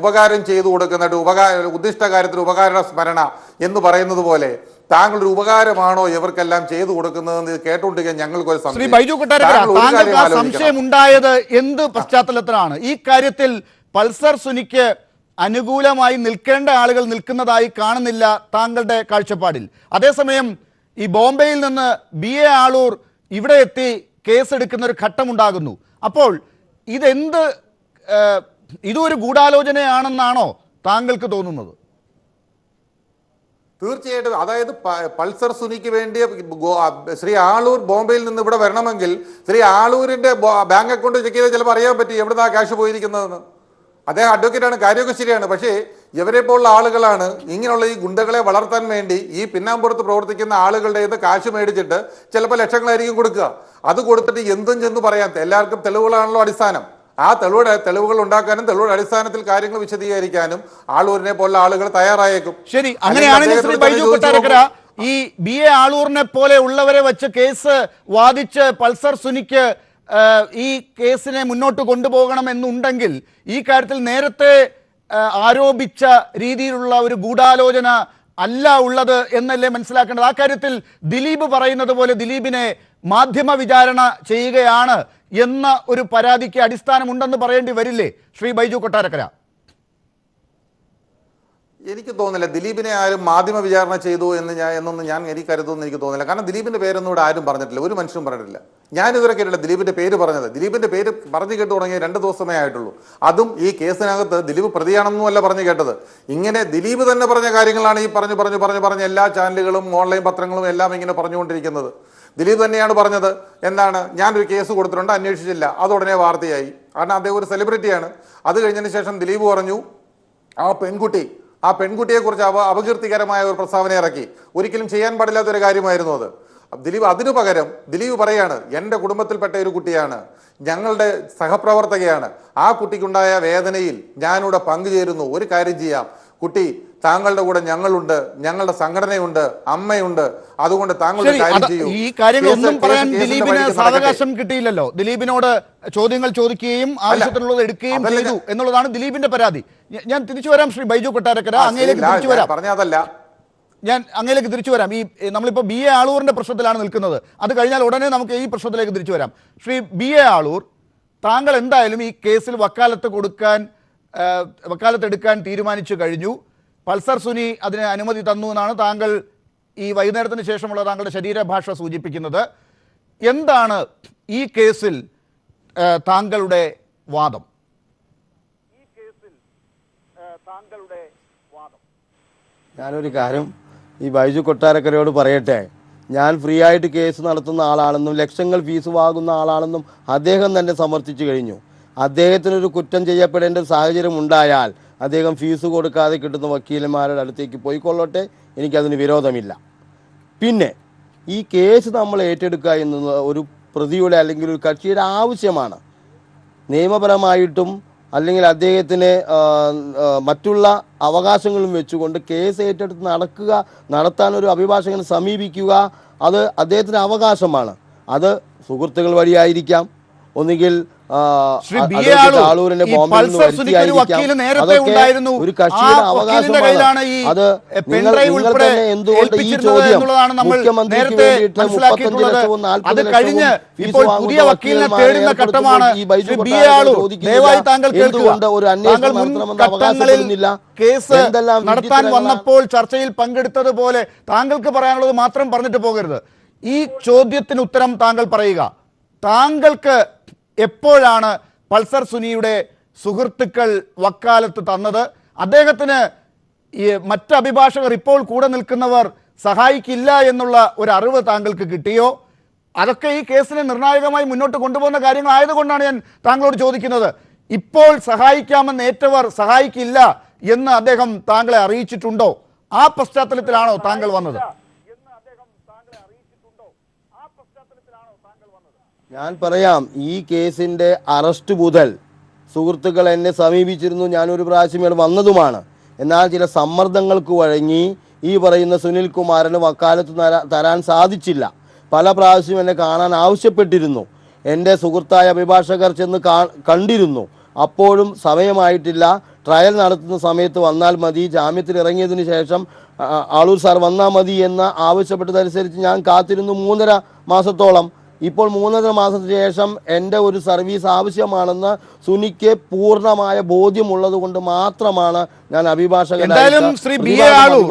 S5: ഉപകാരം ചെയ്തു കൊടുക്കുന്ന ഉദ്ദിഷ്ട കാര്യത്തിൽ ഉപകാര സ്മരണ എന്ന് പറയുന്നത് പോലെ താങ്കളൊരു ഉപകാരമാണോ ഇവർക്കെല്ലാം ചെയ്തു കൊടുക്കുന്നതെന്ന് കേട്ടുകൊണ്ടിരിക്കാൻ ഞങ്ങൾക്കൊരു
S1: ശ്രീ ബൈജു കൊട്ടാരക്കര, താങ്കൾക്ക് ആ സംശയം ഉണ്ടായത് എന്ത് പശ്ചാത്തലത്തിലാണ്? ഈ കാര്യത്തിൽ പൾസർ സുനിക്ക് അനുകൂലമായി നിൽക്കേണ്ട ആളുകൾ നിൽക്കുന്നതായി കാണുന്നില്ല താങ്കളുടെ കാഴ്ചപ്പാടിൽ. അതേസമയം ഈ ബോംബെയിൽ നിന്ന് BA ആളൂർ ഇവിടെ എത്തി കേസെടുക്കുന്ന ഒരു ഘട്ടമുണ്ടാകുന്നു. അപ്പോൾ ഇതൊരു ഗൂഢാലോചനയാണെന്നാണോ താങ്കൾക്ക് തോന്നുന്നത്?
S5: തീർച്ചയായിട്ടും. അതായത് പൾസർ സുനിക്ക് വേണ്ടി ശ്രീ ആളൂർ ബോംബെയിൽ നിന്ന് ഇവിടെ വരണമെങ്കിൽ ശ്രീ ആളൂരിന്റെ ബാങ്ക് അക്കൗണ്ട് ചെക്ക് ചെയ്താൽ ചിലപ്പോൾ അറിയാൻ പറ്റി എവിടുന്നാ ക്യാഷ് പോയിരിക്കുന്നതെന്ന്. അദ്ദേഹം അഡ്വക്കേറ്റാണ്, കാര്യമൊക്കെ ശരിയാണ്. പക്ഷേ ഇവരെ പോലുള്ള ആളുകളാണ് ഇങ്ങനെയുള്ള ഈ ഗുണ്ടകളെ വളർത്താൻ വേണ്ടി ഈ പിന്നാമ്പുറത്ത് പ്രവർത്തിക്കുന്ന ആളുകളുടെ ഇത് കാശ് മേടിച്ചിട്ട് ചിലപ്പോൾ ലക്ഷങ്ങളായിരിക്കും കൊടുക്കുക. അത് കൊടുത്തിട്ട് എന്തും ചെന്ന് പറയാൻ എല്ലാവർക്കും തെളിവുകളാണല്ലോ അടിസ്ഥാനം. ആ തെളിവുകൾ ഉണ്ടാക്കാനും തെളിവുകളുടെ അടിസ്ഥാനത്തിൽ കാര്യങ്ങൾ വിശദീകരിക്കാനും ആളൂരിനെ പോലുള്ള ആളുകൾ തയ്യാറായേക്കും.
S1: ശരി, അങ്ങനെയാണെങ്കിൽ ശ്രീ ബൈജു കൊട്ടാരക്കര, ഈ BA ആളൂരിനെ പോലെ ഉള്ളവരെ വെച്ച് കേസ് വാദിച്ച് പൾസർ സുനിക്ക് ഈ കേസിനെ മുന്നോട്ട് കൊണ്ടുപോകണമെന്നുണ്ടെങ്കിൽ ഈ കാര്യത്തിൽ നേരത്തെ ആരോപിച്ച രീതിയിലുള്ള ഒരു ഗൂഢാലോചന അല്ല ഉള്ളത് എന്നല്ലേ മനസ്സിലാക്കേണ്ടത്? ആ കാര്യത്തിൽ ദിലീപ് പറയുന്നത് പോലെ ദിലീപിനെ മാധ്യമ വിചാരണ ചെയ്യുകയാണ് എന്ന ഒരു പരാതിക്ക് അടിസ്ഥാനമുണ്ടെന്ന് പറയേണ്ടി വരില്ലേ ശ്രീ ബൈജു കൊട്ടാരക്കര?
S5: എനിക്ക് തോന്നുന്നില്ല ദിലീപിനെ ആരും മാധ്യമ വിചാരണ ചെയ്തു എന്നൊന്നും എനിക്ക് കരുതുമെന്ന് എനിക്ക് തോന്നുന്നില്ല. കാരണം ദിലീപിന്റെ പേരൊന്നും ഇവിടെ ആരും പറഞ്ഞിട്ടില്ല, ഒരു മനുഷ്യനും പറഞ്ഞിട്ടില്ല. ഞാനിതുവരെ കേട്ടില്ല ദിലീപിന്റെ പേര് പറഞ്ഞത്. ദിലീപിന്റെ പേര് പറഞ്ഞു കേട്ട് തുടങ്ങിയ 2 ദിവസമേ ആയിട്ടുള്ളൂ. അതും ഈ കേസിനകത്ത് ദിലീപ് പ്രതിയാണെന്നുമല്ല പറഞ്ഞു കേട്ടത്. ഇങ്ങനെ ദിലീപ് തന്നെ പറഞ്ഞ കാര്യങ്ങളാണ് ഈ പറഞ്ഞ് എല്ലാ ചാനലുകളും ഓൺലൈൻ പത്രങ്ങളും എല്ലാം ഇങ്ങനെ പറഞ്ഞുകൊണ്ടിരിക്കുന്നത്. ദിലീപ് തന്നെയാണ് പറഞ്ഞത്. എന്താണ്, ഞാനൊരു കേസ് കൊടുത്തിട്ടുണ്ട്, അന്വേഷിച്ചില്ല, അതുടനെ വാർത്തയായി. കാരണം അദ്ദേഹം ഒരു സെലിബ്രിറ്റിയാണ്. അത് കഴിഞ്ഞതിന് ശേഷം ദിലീപ് പറഞ്ഞു ആ പെൺകുട്ടിയെക്കുറിച്ച് അപകീർത്തികരമായ ഒരു പ്രസ്താവന ഇറക്കി. ഒരിക്കലും ചെയ്യാൻ പാടില്ലാത്തൊരു കാര്യമായിരുന്നു അത്. അതിനു പകരം ദിലീപ് പറയാണ്, എൻ്റെ കുടുംബത്തിൽപ്പെട്ട ഒരു കുട്ടിയാണ്, ഞങ്ങളുടെ സഹപ്രവർത്തകയാണ്, ആ കുട്ടിക്കുണ്ടായ വേദനയിൽ ഞാനിവിടെ പങ്കുചേരുന്നു. ഒരു കാര്യം ചെയ്യാം, കുട്ടി താങ്കളുടെ കൂടെ ഞങ്ങളുണ്ട്, ഞങ്ങളുടെ സംഘടനയുണ്ട്, അമ്മയുണ്ട്, അതുകൊണ്ട് താങ്കളുടെ കാര്യം ചെയ്യൂ.
S1: ഈ കാര്യങ്ങളൊന്നും പറയാൻ ദിലീപിന് സാവകാശം കിട്ടിയില്ലല്ലോ. ദിലീപിനോട് ചോദ്യങ്ങൾ ചോദിക്കുകയും ആവശ്യത്തിനുള്ളത് എടുക്കുകയും ചെയ്തു എന്നുള്ളതാണ് ദിലീപിന്റെ പരാതി. ഞാൻ തിരിച്ചു വരാം ശ്രീ ബൈജു കൊട്ടാരക്കര, അങ്ങയിലേക്ക് തിരിച്ചു വരാം. ഞാൻ അങ്ങയിലേക്ക് തിരിച്ചു വരാം. നമ്മളിപ്പോൾ BA ആളൂരിന്റെ പ്രശ്നത്തിലാണ് നിൽക്കുന്നത്. അത് കഴിഞ്ഞാൽ ഉടനെ നമുക്ക് ഈ പ്രശ്നത്തിലേക്ക് തിരിച്ചു വരാം. ശ്രീ BA ആളൂർ, താങ്കൾ എന്തായാലും ഈ കേസിൽ വക്കാലത്ത് എടുക്കാൻ തീരുമാനിച്ചു കഴിഞ്ഞു. പൾസർ സുനി അതിന് അനുമതി തന്നു എന്നാണ് താങ്കൾ ഈ വൈകുന്നേരത്തിന് ശേഷമുള്ള താങ്കളുടെ ശരീരഭാഷ സൂചിപ്പിക്കുന്നത്. എന്താണ് ഈ കേസിൽ താങ്കളുടെ വാദം?
S4: ഞാനൊരു കാര്യം ഈ ബൈജു കൊട്ടാരക്കരയോട് പറയട്ടെ. ഞാൻ ഫ്രീ ആയിട്ട് കേസ് നടത്തുന്ന ആളാണെന്നും ലക്ഷങ്ങൾ ഫീസ് വാങ്ങുന്ന ആളാണെന്നും അദ്ദേഹം തന്നെ സമർത്ഥിച്ചു കഴിഞ്ഞു. അദ്ദേഹത്തിനൊരു കുറ്റം ചെയ്യപ്പെടേണ്ട ഒരു സാഹചര്യം ഉണ്ടായാൽ അദ്ദേഹം ഫീസ് കൊടുക്കാതെ കിട്ടുന്ന വക്കീലന്മാരുടെ അടുത്തേക്ക് പോയിക്കൊള്ളട്ടെ, എനിക്കതിന് വിരോധമില്ല. പിന്നെ ഈ കേസ് നമ്മൾ ഏറ്റെടുക്കുക എന്നത് ഒരു പ്രതിയുടെ അല്ലെങ്കിൽ ഒരു കക്ഷിയുടെ ആവശ്യമാണ്. നിയമപരമായിട്ടും അല്ലെങ്കിൽ അദ്ദേഹത്തിന് മറ്റുള്ള അവകാശങ്ങളും വെച്ചുകൊണ്ട് കേസ് ഏറ്റെടുത്ത് നടത്താനൊരു അഭിഭാഷകനെ സമീപിക്കുക, അത് അദ്ദേഹത്തിൻ്റെ അവകാശമാണ്. അത് സുഹൃത്തുക്കൾ വഴിയായിരിക്കാം, ഒന്നുകിൽ ആളൂരിന്റെ ബോംബിൽ നിന്ന് വരുത്തിയായിരിക്കാം. അതൊക്കെ ഒരു കക്ഷിയുടെ അവകാശമാണ്. അത് നിങ്ങൾ തന്നെ എന്തുകൊണ്ട് ഈ ചോദ്യം മുഖ്യമന്ത്രിക്ക് വേണ്ടിയിട്ട് 35 ലക്ഷവും 40 ലക്ഷവും ഫീസ് വാങ്ങുന്ന ഈ ബൈജു കൊട്ടാരക്കര ചോദിക്കുന്നില്ല? എന്തുകൊണ്ട് ഒരു അന്വേഷണം നടത്തണമെന്ന് അവകാശപ്പെടുന്നില്ല?
S1: കേസ് നടത്താൻ വന്നപ്പോൾ ചർച്ചയിൽ പങ്കെടുത്തതുപോലെ താങ്കൾക്ക് പറയാനുള്ളത് മാത്രം പറഞ്ഞിട്ട് പോകരുത്. ഈ ചോദ്യത്തിന് ഉത്തരം താങ്കൾ പറയുക. താങ്കൾക്ക് എപ്പോഴാണ് പൾസർ സുനിയുടെ സുഹൃത്തുക്കൾ വക്കാലത്ത് തന്നത്? അദ്ദേഹത്തിന് മറ്റ് അഭിഭാഷകർ ഇപ്പോൾ കൂടെ നിൽക്കുന്നവർ സഹായിക്കില്ല എന്നുള്ള ഒരു അറിവ് താങ്കൾക്ക് കിട്ടിയോ? അതൊക്കെ ഈ കേസിനെ നിർണായകമായി മുന്നോട്ട് കൊണ്ടുപോകുന്ന കാര്യങ്ങളായതുകൊണ്ടാണ് ഞാൻ താങ്കളോട് ചോദിക്കുന്നത്. ഇപ്പോൾ സഹായിക്കാമെന്ന് ഏറ്റവർ സഹായിക്കില്ല എന്ന് അദ്ദേഹം താങ്കളെ അറിയിച്ചിട്ടുണ്ടോ? ആ പശ്ചാത്തലത്തിലാണോ താങ്കൾ വന്നത്?
S4: ഞാൻ പറയാം, ഈ കേസിൻ്റെ അറസ്റ്റ് മുതൽ സുഹൃത്തുക്കൾ എന്നെ സമീപിച്ചിരുന്നു. ഞാനൊരു പ്രാവശ്യം ഇവിടെ വന്നതുമാണ്. എന്നാൽ ചില സമ്മർദ്ദങ്ങൾക്ക് വഴങ്ങി ഈ പറയുന്ന സുനിൽ കുമാരന് വക്കാലത്ത് തരാൻ സാധിച്ചില്ല. പല പ്രാവശ്യം എന്നെ കാണാൻ ആവശ്യപ്പെട്ടിരുന്നു. എൻ്റെ സുഹൃത്തായ അഭിഭാഷകർ ചെന്ന് കണ്ടിരുന്നു. അപ്പോഴും സമയമായിട്ടില്ല. ട്രയൽ നടത്തുന്ന സമയത്ത് വന്നാൽ മതി, ജാമ്യത്തിൽ ഇറങ്ങിയതിന് ശേഷം ആളൂർ സാർ വന്നാൽ മതി എന്ന് ആവശ്യപ്പെട്ടതനുസരിച്ച് ഞാൻ കാത്തിരുന്നു 3.5 മാസത്തോളം. ഇപ്പോൾ 3.5 മാസത്തിന് ശേഷം എൻ്റെ ഒരു സർവീസ് ആവശ്യമാണെന്ന് സുനിക്ക് പൂർണ്ണമായ ബോധ്യമുള്ളത് കൊണ്ട് മാത്രമാണ് ഞാൻ
S1: എന്തായാലും ശ്രീ ബി എ ആളൂർ,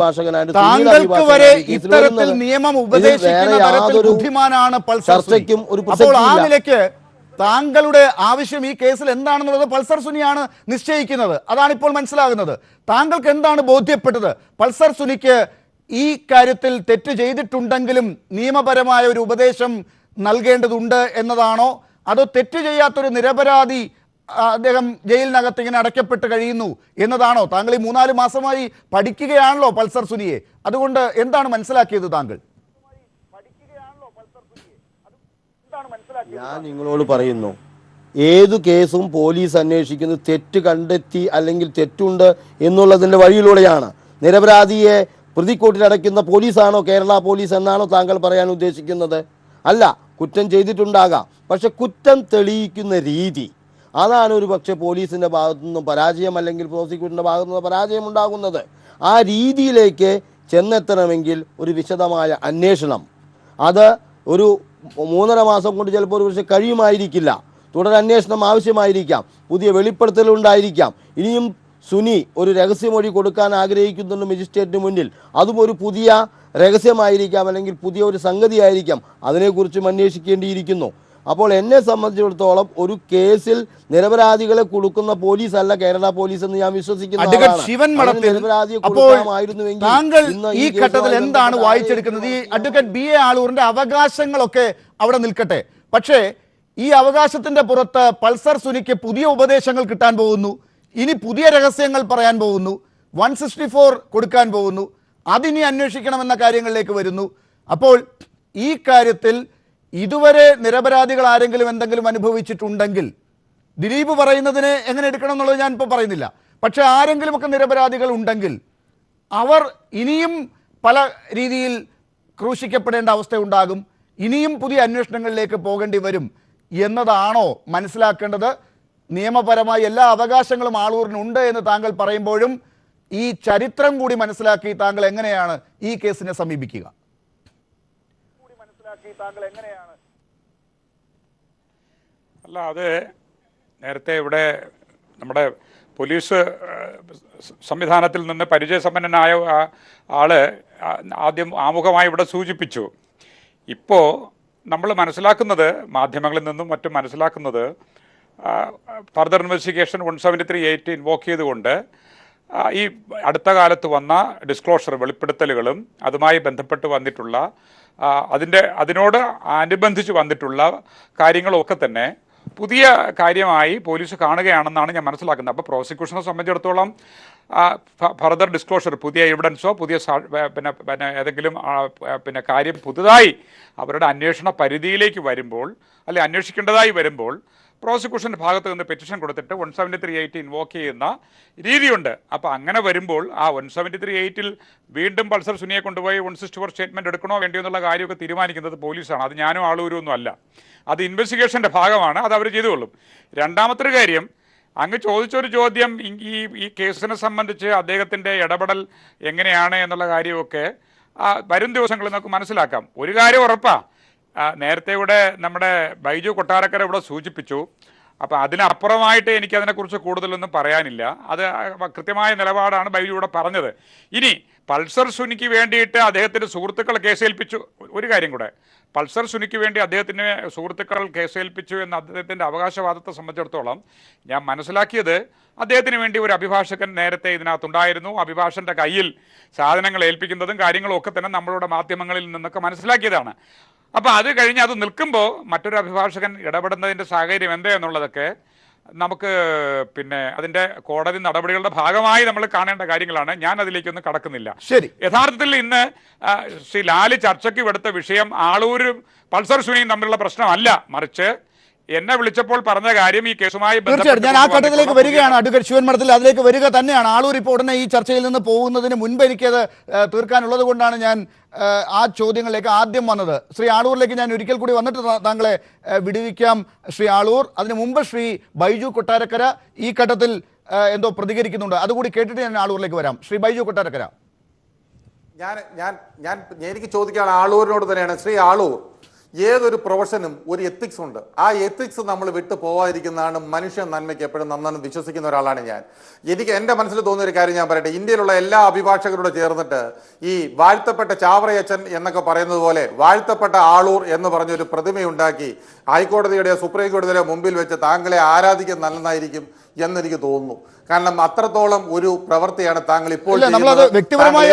S1: താങ്കൾക്ക് വരെ ഇത്തരത്തിൽ നിയമം ഉപദേശിക്കുന്ന തരത്തിൽ ബുദ്ധിമാനാണ് പൾസർ സുനി. അപ്പോൾ ആ നിലയ്ക്ക് താങ്കളുടെ ആവശ്യം ഈ കേസിൽ എന്താണെന്നുള്ളത് പൾസർ സുനിയാണ് നിശ്ചയിക്കുന്നത്. അതാണ് ഇപ്പോൾ മനസ്സിലാകുന്നത്. താങ്കൾക്ക് എന്താണ് ബോധ്യപ്പെട്ടത്? പൾസർ സുനിക്ക് ഈ കാര്യത്തിൽ തെറ്റ് ചെയ്തിട്ടുണ്ടെങ്കിലും നിയമപരമായ ഒരു ഉപദേശം നൽകേണ്ടതുണ്ട് എന്നതാണോ, അതോ തെറ്റ് ചെയ്യാത്തൊരു നിരപരാധി അദ്ദേഹം ജയിലിനകത്ത് ഇങ്ങനെ അടയ്ക്കപ്പെട്ട് കഴിയുന്നു എന്നതാണോ? താങ്കൾ ഈ 3-4 മാസമായി പഠിക്കുകയാണല്ലോ പൾസർ സുനിയെ. അതുകൊണ്ട് എന്താണ് മനസ്സിലാക്കിയത് താങ്കൾ?
S4: ഞാൻ നിങ്ങളോട് പറയുന്നു, ഏതു കേസും പോലീസ് അന്വേഷിക്കുന്നത് തെറ്റ് കണ്ടെത്തി അല്ലെങ്കിൽ തെറ്റുണ്ട് എന്നുള്ളതിൻ്റെ വഴിയിലൂടെയാണ്. നിരപരാധിയെ പ്രതിക്കൂട്ടിലടയ്ക്കുന്ന പോലീസാണോ കേരള പോലീസ് എന്നാണോ താങ്കൾ പറയാൻ ഉദ്ദേശിക്കുന്നത്? അല്ല, കുറ്റം ചെയ്തിട്ടുണ്ടാകാം, പക്ഷെ കുറ്റം തെളിയിക്കുന്ന രീതി, അതാണ് ഒരു പക്ഷേ പോലീസിൻ്റെ ഭാഗത്തു നിന്നും പരാജയം അല്ലെങ്കിൽ പ്രോസിക്യൂട്ടറിൻ്റെ ഭാഗത്തു നിന്ന് പരാജയം ഉണ്ടാകുന്നത്. ആ രീതിയിലേക്ക് ചെന്നെത്തണമെങ്കിൽ ഒരു വിശദമായ അന്വേഷണം, അത് ഒരു 3.5 മാസം കൊണ്ട് ചിലപ്പോൾ ഒരു പക്ഷേ കഴിയുമായിരിക്കില്ല. തുടരന്വേഷണം ആവശ്യമായിരിക്കാം, പുതിയ വെളിപ്പെടുത്തലുണ്ടായിരിക്കാം. ഇനിയും സുനി ഒരു രഹസ്യമൊഴി കൊടുക്കാൻ ആഗ്രഹിക്കുന്നുണ്ട് മജിസ്ട്രേറ്റിന് മുന്നിൽ. അതും ഒരു പുതിയ രഹസ്യമായിരിക്കാം, അല്ലെങ്കിൽ പുതിയ ഒരു സംഗതിയായിരിക്കാം. അതിനെക്കുറിച്ചും അന്വേഷിക്കേണ്ടിയിരിക്കുന്നു. അപ്പോൾ എന്നെ സംബന്ധിച്ചിടത്തോളം ഒരു കേസിൽ നിരപരാധികളെ കൊടുക്കുന്ന പോലീസ് അല്ല കേരള പോലീസ് എന്ന് ഞാൻ വിശ്വസിക്കുന്നു.
S1: താങ്കൾ ഈ ഘട്ടത്തിൽ എന്താണ് വായിച്ചെടുക്കുന്നത്? ഈ അഡ്വക്കേറ്റ് ബി എ ആളൂരിന്റെ അവകാശങ്ങളൊക്കെ അവിടെ നിൽക്കട്ടെ, പക്ഷേ ഈ അവകാശത്തിന്റെ പുറത്ത് പൾസർ സുനിക്ക് പുതിയ ഉപദേശങ്ങൾ കിട്ടാൻ പോകുന്നു, ഇനി പുതിയ രഹസ്യങ്ങൾ പറയാൻ പോകുന്നു, 164 കൊടുക്കാൻ പോകുന്നു, അതിനി അന്വേഷിക്കണമെന്ന കാര്യങ്ങളിലേക്ക് വരുന്നു. അപ്പോൾ ഈ കാര്യത്തിൽ ഇതുവരെ നിരപരാധികൾ ആരെങ്കിലും എന്തെങ്കിലും അനുഭവിച്ചിട്ടുണ്ടെങ്കിൽ, ദിലീപ് പറയുന്നതിനെ എങ്ങനെ എടുക്കണം എന്നുള്ളത് ഞാൻ ഇപ്പോൾ പറയുന്നില്ല, പക്ഷെ ആരെങ്കിലുമൊക്കെ നിരപരാധികൾ ഉണ്ടെങ്കിൽ അവർ ഇനിയും പല രീതിയിൽ ക്രൂശിക്കപ്പെടേണ്ട അവസ്ഥയുണ്ടാകും, ഇനിയും പുതിയ അന്വേഷണങ്ങളിലേക്ക് പോകേണ്ടി വരും എന്നതാണോ മനസ്സിലാക്കേണ്ടത്? നിയമപരമായി എല്ലാ അവകാശങ്ങളും ആളൂരിനുണ്ട് എന്ന് താങ്കൾ പറയുമ്പോഴും ഈ ചരിത്രം കൂടി മനസ്സിലാക്കി താങ്കൾ എങ്ങനെയാണ് ഈ കേസിനെ സമീപിക്കുക?
S3: അല്ല, അത് നേരത്തെ ഇവിടെ നമ്മുടെ പോലീസ് സംവിധാനത്തിൽ നിന്ന് പരിചയസമ്പന്നനായ ആള് ആദ്യം ആമുഖമായി ഇവിടെ സൂചിപ്പിച്ചു. ഇപ്പോൾ നമ്മൾ മനസ്സിലാക്കുന്നത്, മാധ്യമങ്ങളിൽ നിന്നും മറ്റും മനസ്സിലാക്കുന്നത്, ഫർദർ ഇൻവെസ്റ്റിഗേഷൻ 173(8) ഇൻവോക്ക് ചെയ്തുകൊണ്ട് ഈ അടുത്ത കാലത്ത് വന്ന ഡിസ്ക്ലോഷർ വെളിപ്പെടുത്തലുകളും അതുമായി ബന്ധപ്പെട്ട് വന്നിട്ടുള്ള അതിനോട് അനുബന്ധിച്ച് വന്നിട്ടുള്ള കാര്യങ്ങളൊക്കെ തന്നെ പുതിയ കാര്യമായി പോലീസ് കാണുകയാണെന്നാണ് ഞാൻ മനസ്സിലാക്കുന്നത്. അപ്പോൾ പ്രോസിക്യൂഷനെ സംബന്ധിച്ചിടത്തോളം ഫർദർ ഡിസ്ക്ലോഷർ, പുതിയ എവിഡൻസോ പുതിയ പിന്നെ ഏതെങ്കിലും പിന്നെ കാര്യം പുതുതായി അവരുടെ അന്വേഷണ പരിധിയിലേക്ക് വരുമ്പോൾ, അല്ലെ അന്വേഷിക്കേണ്ടതായി വരുമ്പോൾ, പ്രോസിക്യൂഷൻ്റെ ഭാഗത്ത് നിന്ന് പെറ്റീഷൻ കൊടുത്തിട്ട് 173(8) ഇൻവോക്ക് ചെയ്യുന്ന രീതിയുണ്ട്. അപ്പോൾ അങ്ങനെ വരുമ്പോൾ ആ 173(8) വീണ്ടും പൾസർ സുനിയെ കൊണ്ടുപോയി 164 സ്റ്റേറ്റ്മെൻറ്റ് എടുക്കണോ വേണ്ടിയോ എന്നുള്ള കാര്യമൊക്കെ തീരുമാനിക്കുന്നത് പോലീസാണ്. അത് ഞാനും ആളൂരും ഒന്നും അല്ല. അത് ഇൻവെസ്റ്റിഗേഷൻ്റെ ഭാഗമാണ്, അത് അവർ ചെയ്തുകൊള്ളും. രണ്ടാമത്തെ കാര്യം, അങ്ങ് ചോദിച്ചൊരു ചോദ്യം ഈ കേസിനെ സംബന്ധിച്ച് അദ്ദേഹത്തിൻ്റെ ഇടപെടൽ എങ്ങനെയാണ് എന്നുള്ള കാര്യമൊക്കെ വരും ദിവസങ്ങളിൽ നമുക്ക് മനസ്സിലാക്കാം. ഒരു കാര്യം ഉറപ്പാണ്, നേരത്തെ ഇവിടെ നമ്മുടെ ബൈജു കൊട്ടാരക്കര ഇവിടെ സൂചിപ്പിച്ചു. അപ്പോൾ അതിനപ്പുറമായിട്ട് എനിക്കതിനെക്കുറിച്ച് കൂടുതലൊന്നും പറയാനില്ല. അത് കൃത്യമായ നിലപാടാണ് ബൈജു ഇവിടെ പറഞ്ഞത്. ഇനി പൾസർ സുനിക്ക് വേണ്ടിയിട്ട് അദ്ദേഹത്തിൻ്റെ സുഹൃത്തുക്കൾ കേസേൽപ്പിച്ചു. ഒരു കാര്യം കൂടെ, പൾസർ സുനിക്ക് വേണ്ടി അദ്ദേഹത്തിന് സുഹൃത്തുക്കൾ കേസേൽപ്പിച്ചു എന്ന അദ്ദേഹത്തിൻ്റെ അവകാശവാദത്തെ സംബന്ധിച്ചിടത്തോളം ഞാൻ മനസ്സിലാക്കിയത്, അദ്ദേഹത്തിന് വേണ്ടി ഒരു അഭിഭാഷകൻ നേരത്തെ ഇതിനകത്തുണ്ടായിരുന്നു. അഭിഭാഷകൻ്റെ കയ്യിൽ സാധനങ്ങൾ ഏൽപ്പിക്കുന്നതും കാര്യങ്ങളും ഒക്കെ തന്നെ നമ്മളുടെ മാധ്യമങ്ങളിൽ നിന്നൊക്കെ മനസ്സിലാക്കിയതാണ്. അപ്പോൾ അത് കഴിഞ്ഞ് അത് നിൽക്കുമ്പോൾ മറ്റൊരു അഭിഭാഷകൻ ഇടപെടുന്നതിൻ്റെ സാഹചര്യം എന്താ എന്നുള്ളതൊക്കെ നമുക്ക് പിന്നെ അതിൻ്റെ കോടതി നടപടികളുടെ ഭാഗമായി നമ്മൾ കാണേണ്ട കാര്യങ്ങളാണ്. ഞാൻ അതിലേക്കൊന്നും കടക്കുന്നില്ല.
S1: ശരി,
S3: യഥാർത്ഥത്തിൽ ഇന്ന് ശ്രീ ലാല് ചർച്ചയ്ക്ക് എടുത്ത വിഷയം ആളൂരും പൾസർ സുനിയും തമ്മിലുള്ള പ്രശ്നമല്ല, മറിച്ച് എന്നെ വിളിച്ചപ്പോൾ പറഞ്ഞ കാര്യം ഈ കേസുമായി
S1: തീർച്ചയായിട്ടും ഞാൻ ആ ഘട്ടത്തിലേക്ക് വരികയാണ്. അഡ്വക്കേറ്റ് ശിവൻ മഠത്തിൽ അതിലേക്ക് വരിക തന്നെയാണ്. ആളൂർ ഇപ്പോൾ ഉടനെ ഈ ചർച്ചയിൽ നിന്ന് പോകുന്നതിന് മുൻപ് എനിക്കത് തീർക്കാനുള്ളത് കൊണ്ടാണ് ഞാൻ ആ ചോദ്യങ്ങളിലേക്ക് ആദ്യം വന്നത്. ശ്രീ ആളൂരിലേക്ക് ഞാൻ ഒരിക്കൽ കൂടി വന്നിട്ട് താങ്കളെ വിടുവിക്കാം. ശ്രീ ആളൂർ, അതിനു മുമ്പ് ശ്രീ ബൈജു കൊട്ടാരക്കര ഈ ഘട്ടത്തിൽ എന്തോ പ്രതികരിക്കുന്നുണ്ട്, അതുകൂടി കേട്ടിട്ട് ഞാൻ ആളൂരിലേക്ക് വരാം. ശ്രീ ബൈജു കൊട്ടാരക്കര.
S5: എനിക്ക് ചോദിക്കാൻ ആളൂരിനോട് തന്നെയാണ്. ശ്രീ ആളൂർ, ഏതൊരു പ്രൊഫഷനും ഒരു എത്തിക്സ് ഉണ്ട്. ആ എത്തിക്സ് നമ്മൾ വിട്ടു പോവാതിരിക്കുന്നതാണ് മനുഷ്യ നന്മയ്ക്ക് എപ്പോഴും നന്നായി വിശ്വസിക്കുന്ന ഒരാളാണ് ഞാൻ. എൻ്റെ മനസ്സിൽ തോന്നിയ ഒരു കാര്യം ഞാൻ പറയട്ടെ. ഇന്ത്യയിലുള്ള എല്ലാ അഭിഭാഷകരോട് ചേർന്നിട്ട് ഈ വാഴ്ത്തപ്പെട്ട ചാവറയച്ചൻ എന്നൊക്കെ പറയുന്നത് പോലെ വാഴ്ത്തപ്പെട്ട ആളൂർ എന്ന് പറഞ്ഞൊരു പ്രതിമയുണ്ടാക്കി ഹൈക്കോടതിയുടെ സുപ്രീം കോടതിയുടെ മുമ്പിൽ വെച്ച് താങ്കളെ ആരാധിക്കാൻ നല്ലതായിരിക്കും എന്നെനിക്ക് തോന്നുന്നു. കാരണം അത്രത്തോളം ഒരു പ്രവൃത്തിയാണ് താങ്കൾ ഇപ്പോൾ
S1: വ്യക്തിപരമായി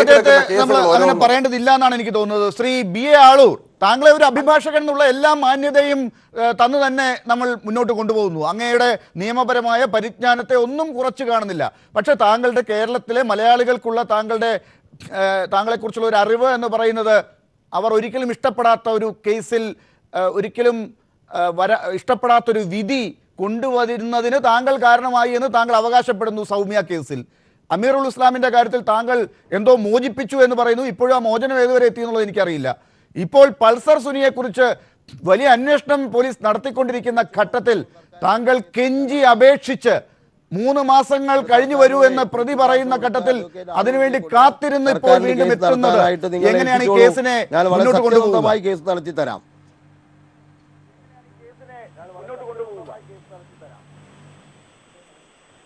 S1: അങ്ങനെ പറയേണ്ടതില്ല എന്നാണ് എനിക്ക് തോന്നുന്നത്. ശ്രീ ബി എ ആളൂർ, താങ്കളെ ഒരു അഭിഭാഷകൻ എന്നുള്ള എല്ലാ മാന്യതയും തന്നു തന്നെ നമ്മൾ മുന്നോട്ട് കൊണ്ടുപോകുന്നു. അങ്ങയുടെ നിയമപരമായ പരിജ്ഞാനത്തെ ഒന്നും കുറച്ച് കാണുന്നില്ല. പക്ഷെ താങ്കളുടെ കേരളത്തിലെ മലയാളികൾക്കുള്ള താങ്കളെക്കുറിച്ചുള്ള ഒരു അറിവ് എന്ന് പറയുന്നത്, അവർ ഒരിക്കലും ഇഷ്ടപ്പെടാത്ത ഒരു കേസിൽ ഒരിക്കലും ഇഷ്ടപ്പെടാത്തൊരു വിധി കൊണ്ടുവരുന്നതിന് താങ്കൾ കാരണമായി എന്ന് താങ്കൾ അവകാശപ്പെടുന്നു. സൗമ്യ കേസിൽ അമീറുൽ ഇസ്ലാമിൻ്റെ കാര്യത്തിൽ താങ്കൾ എന്തോ മോചിപ്പിച്ചു എന്ന് പറയുന്നു. ഇപ്പോഴും ആ മോചനം ഏതുവരെ എത്തിയെന്നുള്ളത് എനിക്കറിയില്ല. ഇപ്പോൾ പൾസർ സുനിയെക്കുറിച്ച് വലിയ അന്വേഷണം പോലീസ് നടത്തിക്കൊണ്ടിരിക്കുന്ന ഘട്ടത്തിൽ താങ്കൾ കെഞ്ചി അപേക്ഷിച്ച് 3 മാസങ്ങൾ കഴിഞ്ഞു വരൂ എന്ന് പ്രതി പറയുന്ന ഘട്ടത്തിൽ അതിനുവേണ്ടി കാത്തിരുന്ന് ഇപ്പോൾ വീണ്ടും എത്തുന്നത് എങ്ങനെയാണ് ഈ കേസിനെ മുന്നോട്ട് കൊണ്ടുപോകുന്നത്?
S4: കേസ് നടത്തി തരാം.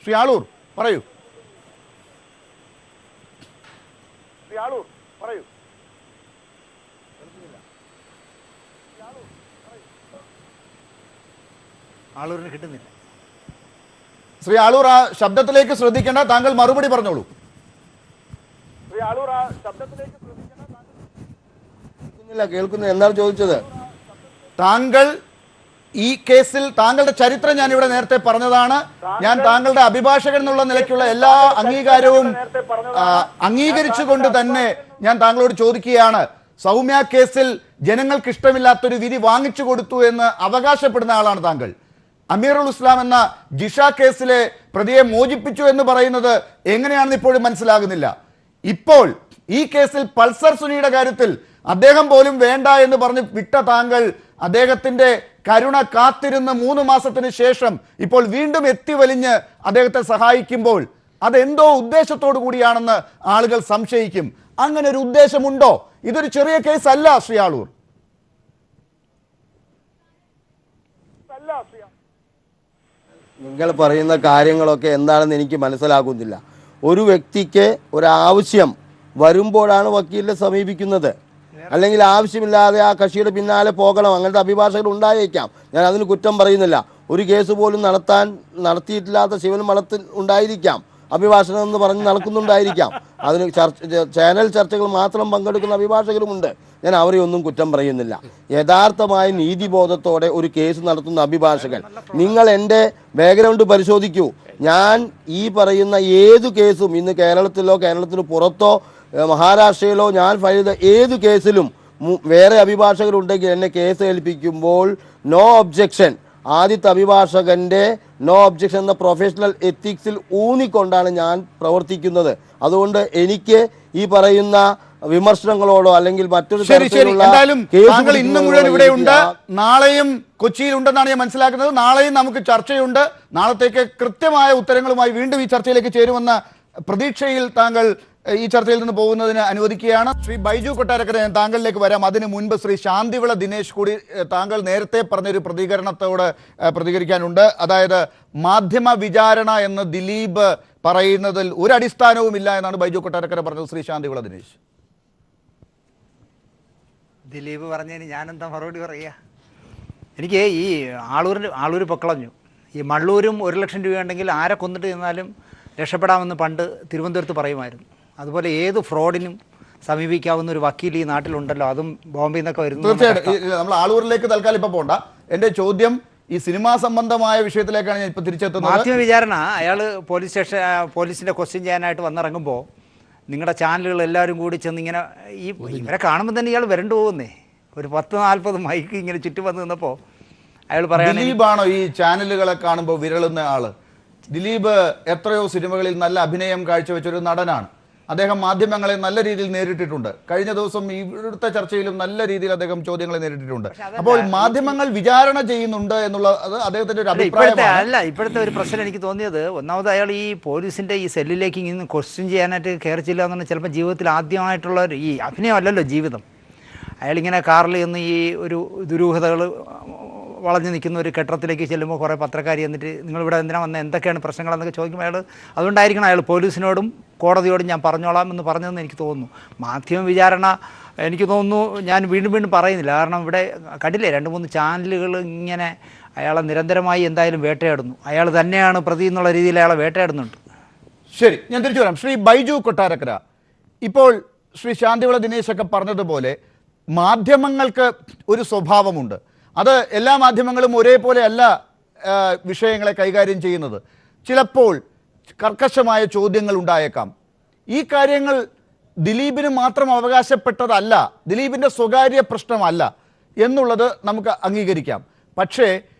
S1: ശ്രീ ആളൂർ പറയൂ. ആളൂരിന് കിട്ടുന്നില്ല. ശ്രീ ആളൂർ, ആ ശബ്ദത്തിലേക്ക് ശ്രദ്ധിക്കേണ്ട, താങ്കൾ മറുപടി പറഞ്ഞോളൂ.
S4: കേൾക്കുന്നില്ല, എന്താണ് ചോദിച്ചത്?
S1: താങ്കൾ ഈ കേസിൽ താങ്കളുടെ ചരിത്രം ഞാൻ ഇവിടെ നേരത്തെ പറഞ്ഞതാണ്. ഞാൻ താങ്കളുടെ അഭിഭാഷകൻ എന്നുള്ള നിലയ്ക്കുള്ള എല്ലാ അംഗീകാരവും അംഗീകരിച്ചുകൊണ്ട് തന്നെ ഞാൻ താങ്കളോട് ചോദിക്കുകയാണ്. സൗമ്യ കേസിൽ ജനങ്ങൾക്ക് ഇഷ്ടമില്ലാത്തൊരു വിധി വാങ്ങിച്ചു കൊടുത്തു എന്ന് അവകാശപ്പെടുന്ന ആളാണ് താങ്കൾ. അമീറുൽ ഇസ്ലാം എന്ന ജിഷ കേസിലെ പ്രതിയെ മോചിപ്പിച്ചു എന്ന് പറയുന്നത് എങ്ങനെയാണെന്ന് ഇപ്പോഴും മനസ്സിലാകുന്നില്ല. ഇപ്പോൾ ഈ കേസിൽ പൾസർ സുനിയുടെ കാര്യത്തിൽ അദ്ദേഹം പോലും വേണ്ട എന്ന് പറഞ്ഞ് വിട്ട താങ്കൾ അദ്ദേഹത്തിന്റെ കരുണ കാത്തിരുന്ന് 3 മാസത്തിന് ശേഷം ഇപ്പോൾ വീണ്ടും എത്തിവലിഞ്ഞ് അദ്ദേഹത്തെ സഹായിക്കുമ്പോൾ അതെന്തോ ഉദ്ദേശത്തോടു കൂടിയാണെന്ന് ആളുകൾ സംശയിക്കും. അങ്ങനെ ഒരു ഉദ്ദേശമുണ്ടോ? ഇതൊരു ചെറിയ കേസ് അല്ല ശ്രീ ആളൂർ.
S4: നിങ്ങൾ പറയുന്ന കാര്യങ്ങളൊക്കെ എന്താണെന്ന് എനിക്ക് മനസ്സിലാകുന്നില്ല. ഒരു വ്യക്തിക്ക് ഒരാവശ്യം വരുമ്പോഴാണ് വക്കീലിനെ സമീപിക്കുന്നത്, അല്ലെങ്കിൽ ആവശ്യമില്ലാതെ ആ കക്ഷിയുടെ പിന്നാലെ പോകണം. അങ്ങനത്തെ അഭിഭാഷകർ ഉണ്ടായേക്കാം, ഞാൻ അതിന് കുറ്റം പറയുന്നില്ല. ഒരു കേസ് പോലും നടത്തിയിട്ടില്ലാത്ത ശിവൻ മഠത്തിൽ ഉണ്ടായിരിക്കാം, അഭിഭാഷകൻ എന്ന് പറഞ്ഞ് നടക്കുന്നുണ്ടായിരിക്കാം. അതിന് ചാനൽ ചർച്ചകൾ മാത്രം പങ്കെടുക്കുന്ന അഭിഭാഷകരുമുണ്ട്. ഞാൻ അവരെ ഒന്നും കുറ്റം പറയുന്നില്ല. യഥാർത്ഥമായ നീതിബോധത്തോടെ ഒരു കേസ് നടത്തുന്ന അഭിഭാഷകൻ, നിങ്ങൾ എൻ്റെ ബാക്ക്ഗ്രൗണ്ട് പരിശോധിക്കൂ. ഞാൻ ഈ പറയുന്ന ഏതു കേസും ഇന്ന് കേരളത്തിന് പുറത്തോ മഹാരാഷ്ട്രയിലോ ഞാൻ ഫയൽ ചെയ്ത ഏതു കേസിലും വേറെ അഭിഭാഷകരുണ്ടെങ്കിൽ എന്നെ കേസ് ഏൽപ്പിക്കുമ്പോൾ നോ ഒബ്ജെക്ഷൻ, ആദ്യത്തെ അഭിഭാഷകൻ്റെ നോ ഒബ്ജെക്ഷൻ എന്ന പ്രൊഫഷണൽ എത്തിക്സിൽ ഊന്നിക്കൊണ്ടാണ് ഞാൻ പ്രവർത്തിക്കുന്നത്. അതുകൊണ്ട് എനിക്ക് ഈ പറയുന്ന വിമർശനങ്ങളോടോ അല്ലെങ്കിൽ മറ്റൊരു
S1: എന്തായാലും താങ്കൾ ഇന്നും മുഴുവൻ ഇവിടെയുണ്ട്, നാളെയും കൊച്ചിയിൽ ഉണ്ടെന്നാണ് ഞാൻ മനസ്സിലാക്കുന്നത്. നാളെയും നമുക്ക് ചർച്ചയുണ്ട്. നാളത്തേക്ക് കൃത്യമായ ഉത്തരങ്ങളുമായി വീണ്ടും ഈ ചർച്ചയിലേക്ക് ചേരുമെന്ന പ്രതീക്ഷയിൽ താങ്കൾ ഈ ചർച്ചയിൽ നിന്ന് പോകുന്നതിന് അനുവദിക്കുകയാണ്. ശ്രീ ബൈജു കൊട്ടാരക്കര, ഞാൻ താങ്കളിലേക്ക് വരാം. അതിനു മുൻപ് ശ്രീ ശാന്തിവിള ദിനേശ് കൂടി താങ്കൾ നേരത്തെ പറഞ്ഞൊരു പ്രതികരണത്തോട് പ്രതികരിക്കാനുണ്ട്. അതായത് മാധ്യമ വിചാരണ എന്ന് ദിലീപ് പറയുന്നതിൽ ഒരു അടിസ്ഥാനവുമില്ല എന്നാണ് ബൈജു കൊട്ടാരക്കര പറഞ്ഞത്. ശ്രീ ശാന്തിവിള ദിനേശ്,
S6: ദിലീപ് പറഞ്ഞതിന് ഞാനെന്താ മറുപടി പറയുക? എനിക്ക് ഈ ആളൂർ പൊക്കളഞ്ഞു. ഈ മള്ളൂരും 1 ലക്ഷം രൂപ ഉണ്ടെങ്കിൽ ആരെ കൊന്നിട്ട് ചെന്നാലും രക്ഷപ്പെടാമെന്ന് പണ്ട് തിരുവനന്തപുരത്ത് പറയുമായിരുന്നു. അതുപോലെ ഏത് ഫ്രോഡിനും സമീപിക്കാവുന്ന ഒരു വക്കീൽ ഈ നാട്ടിലുണ്ടല്ലോ, അതും ബോംബെയിൽ നിന്നൊക്കെ വരുന്നു.
S1: തീർച്ചയായിട്ടും നമ്മൾ ആളൂരിലേക്ക് തൽക്കാലം ഇപ്പൊ പോണ്ട. എൻ്റെ ചോദ്യം ഈ സിനിമാ സംബന്ധമായ വിഷയത്തിലേക്കാണ് ഞാൻ ഇപ്പൊ തിരിച്ചെത്തുന്നത്.
S6: മാധ്യമ വിചാരണ, അയാൾ പോലീസിന്റെ ക്വസ്റ്റ്യൻ ചെയ്യാനായിട്ട് വന്നിറങ്ങുമ്പോൾ നിങ്ങളുടെ ചാനലുകൾ എല്ലാവരും കൂടി ചെന്ന് ഇങ്ങനെ ഇവരെ കാണുമ്പോൾ തന്നെ ഇയാൾ വരണ്ടു പോകുന്നേ. ഒരു 10-40 മൈക്ക് ഇങ്ങനെ ചുറ്റും വന്ന് നിന്നപ്പോൾ അയാൾ പറയാൻ,
S1: ദിലീപാണോ ഈ ചാനലുകളെ കാണുമ്പോൾ വിരളുന്ന ആള്? ദിലീപ് എത്രയോ സിനിമകളിൽ നല്ല അഭിനയം കാഴ്ചവെച്ചൊരു നടനാണ്. അദ്ദേഹം മാധ്യമങ്ങളെ നല്ല രീതിയിൽ നേരിട്ടിട്ടുണ്ട്. കഴിഞ്ഞ ദിവസം ഇവിടുത്തെ ചർച്ചയിലും നല്ല രീതിയിൽ അദ്ദേഹം ചോദ്യങ്ങളെ നേരിട്ടിട്ടുണ്ട്. അപ്പോൾ മാധ്യമങ്ങൾ വിചാരണ ചെയ്യുന്നുണ്ട് എന്നുള്ളത് അദ്ദേഹത്തിന്റെ ഒരു അഭിപ്രായമാണ്.
S6: ഇപ്പോഴത്തെ ഒരു പ്രശ്നം എനിക്ക് തോന്നിയത്, ഒന്നാമത് അയാൾ ഈ പോലീസിന്റെ ഈ സെല്ലിലേക്ക് ഇങ്ങനെ ക്വസ്റ്റ്യൻ ചെയ്യാനായിട്ട് കയറിച്ചില്ല എന്ന് പറഞ്ഞാൽ ചിലപ്പോൾ ജീവിതത്തിൽ ആദ്യമായിട്ടുള്ള ഈ അഭിനയമല്ലല്ലോ ജീവിതം. അയാളിങ്ങനെ കാറിൽ നിന്ന് ഈ ഒരു ദുരൂഹതകൾ വളഞ്ഞു നിൽക്കുന്ന ഒരു കെട്ടിടത്തിലേക്ക് ചെല്ലുമ്പോൾ കുറേ പത്രക്കാരി എന്നിട്ട് നിങ്ങളിവിടെ എന്തിനാ വന്നത്, എന്തൊക്കെയാണ് പ്രശ്നങ്ങളെന്നൊക്കെ ചോദിക്കുമ്പോൾ അയാൾ അതുകൊണ്ടായിരിക്കണം അയാൾ പോലീസിനോടും കോടതിയോടും ഞാൻ പറഞ്ഞോളാം എന്ന് പറഞ്ഞതെന്ന് എനിക്ക് തോന്നുന്നു. മാധ്യമ വിചാരണ എനിക്ക് തോന്നുന്നു, ഞാൻ വീണ്ടും പറയുന്നില്ല. കാരണം ഇവിടെ കണ്ടില്ലേ 2-3 ചാനലുകൾ ഇങ്ങനെ അയാളെ നിരന്തരമായി എന്തായാലും വേട്ടയാടുന്നു. അയാൾ തന്നെയാണ് പ്രതി എന്നുള്ള രീതിയിൽ അയാളെ വേട്ടയാടുന്നുണ്ട്.
S1: ശരി, ഞാൻ തിരിച്ചു വരാം. ശ്രീ ബൈജു കൊട്ടാരക്കര, ഇപ്പോൾ ശ്രീ ശാന്തിവിള ദിനേശൊക്കെ പറഞ്ഞതുപോലെ മാധ്യമങ്ങൾക്ക് ഒരു സ്വഭാവമുണ്ട്. അത് എല്ലാ മാധ്യമങ്ങളും ഒരേപോലെ അല്ല വിഷയങ്ങളെ കൈകാര്യം ചെയ്യുന്നത്. ചിലപ്പോൾ കർക്കശമായ ചോദ്യങ്ങൾ ഉണ്ടായേക്കാം. ഈ കാര്യങ്ങൾ ദിലീപിന് മാത്രം അവകാശപ്പെട്ടതല്ല, ദിലീപിൻ്റെ സ്വകാര്യ പ്രശ്നമല്ല എന്നുള്ളത് നമുക്ക് അംഗീകരിക്കാം. പക്ഷേ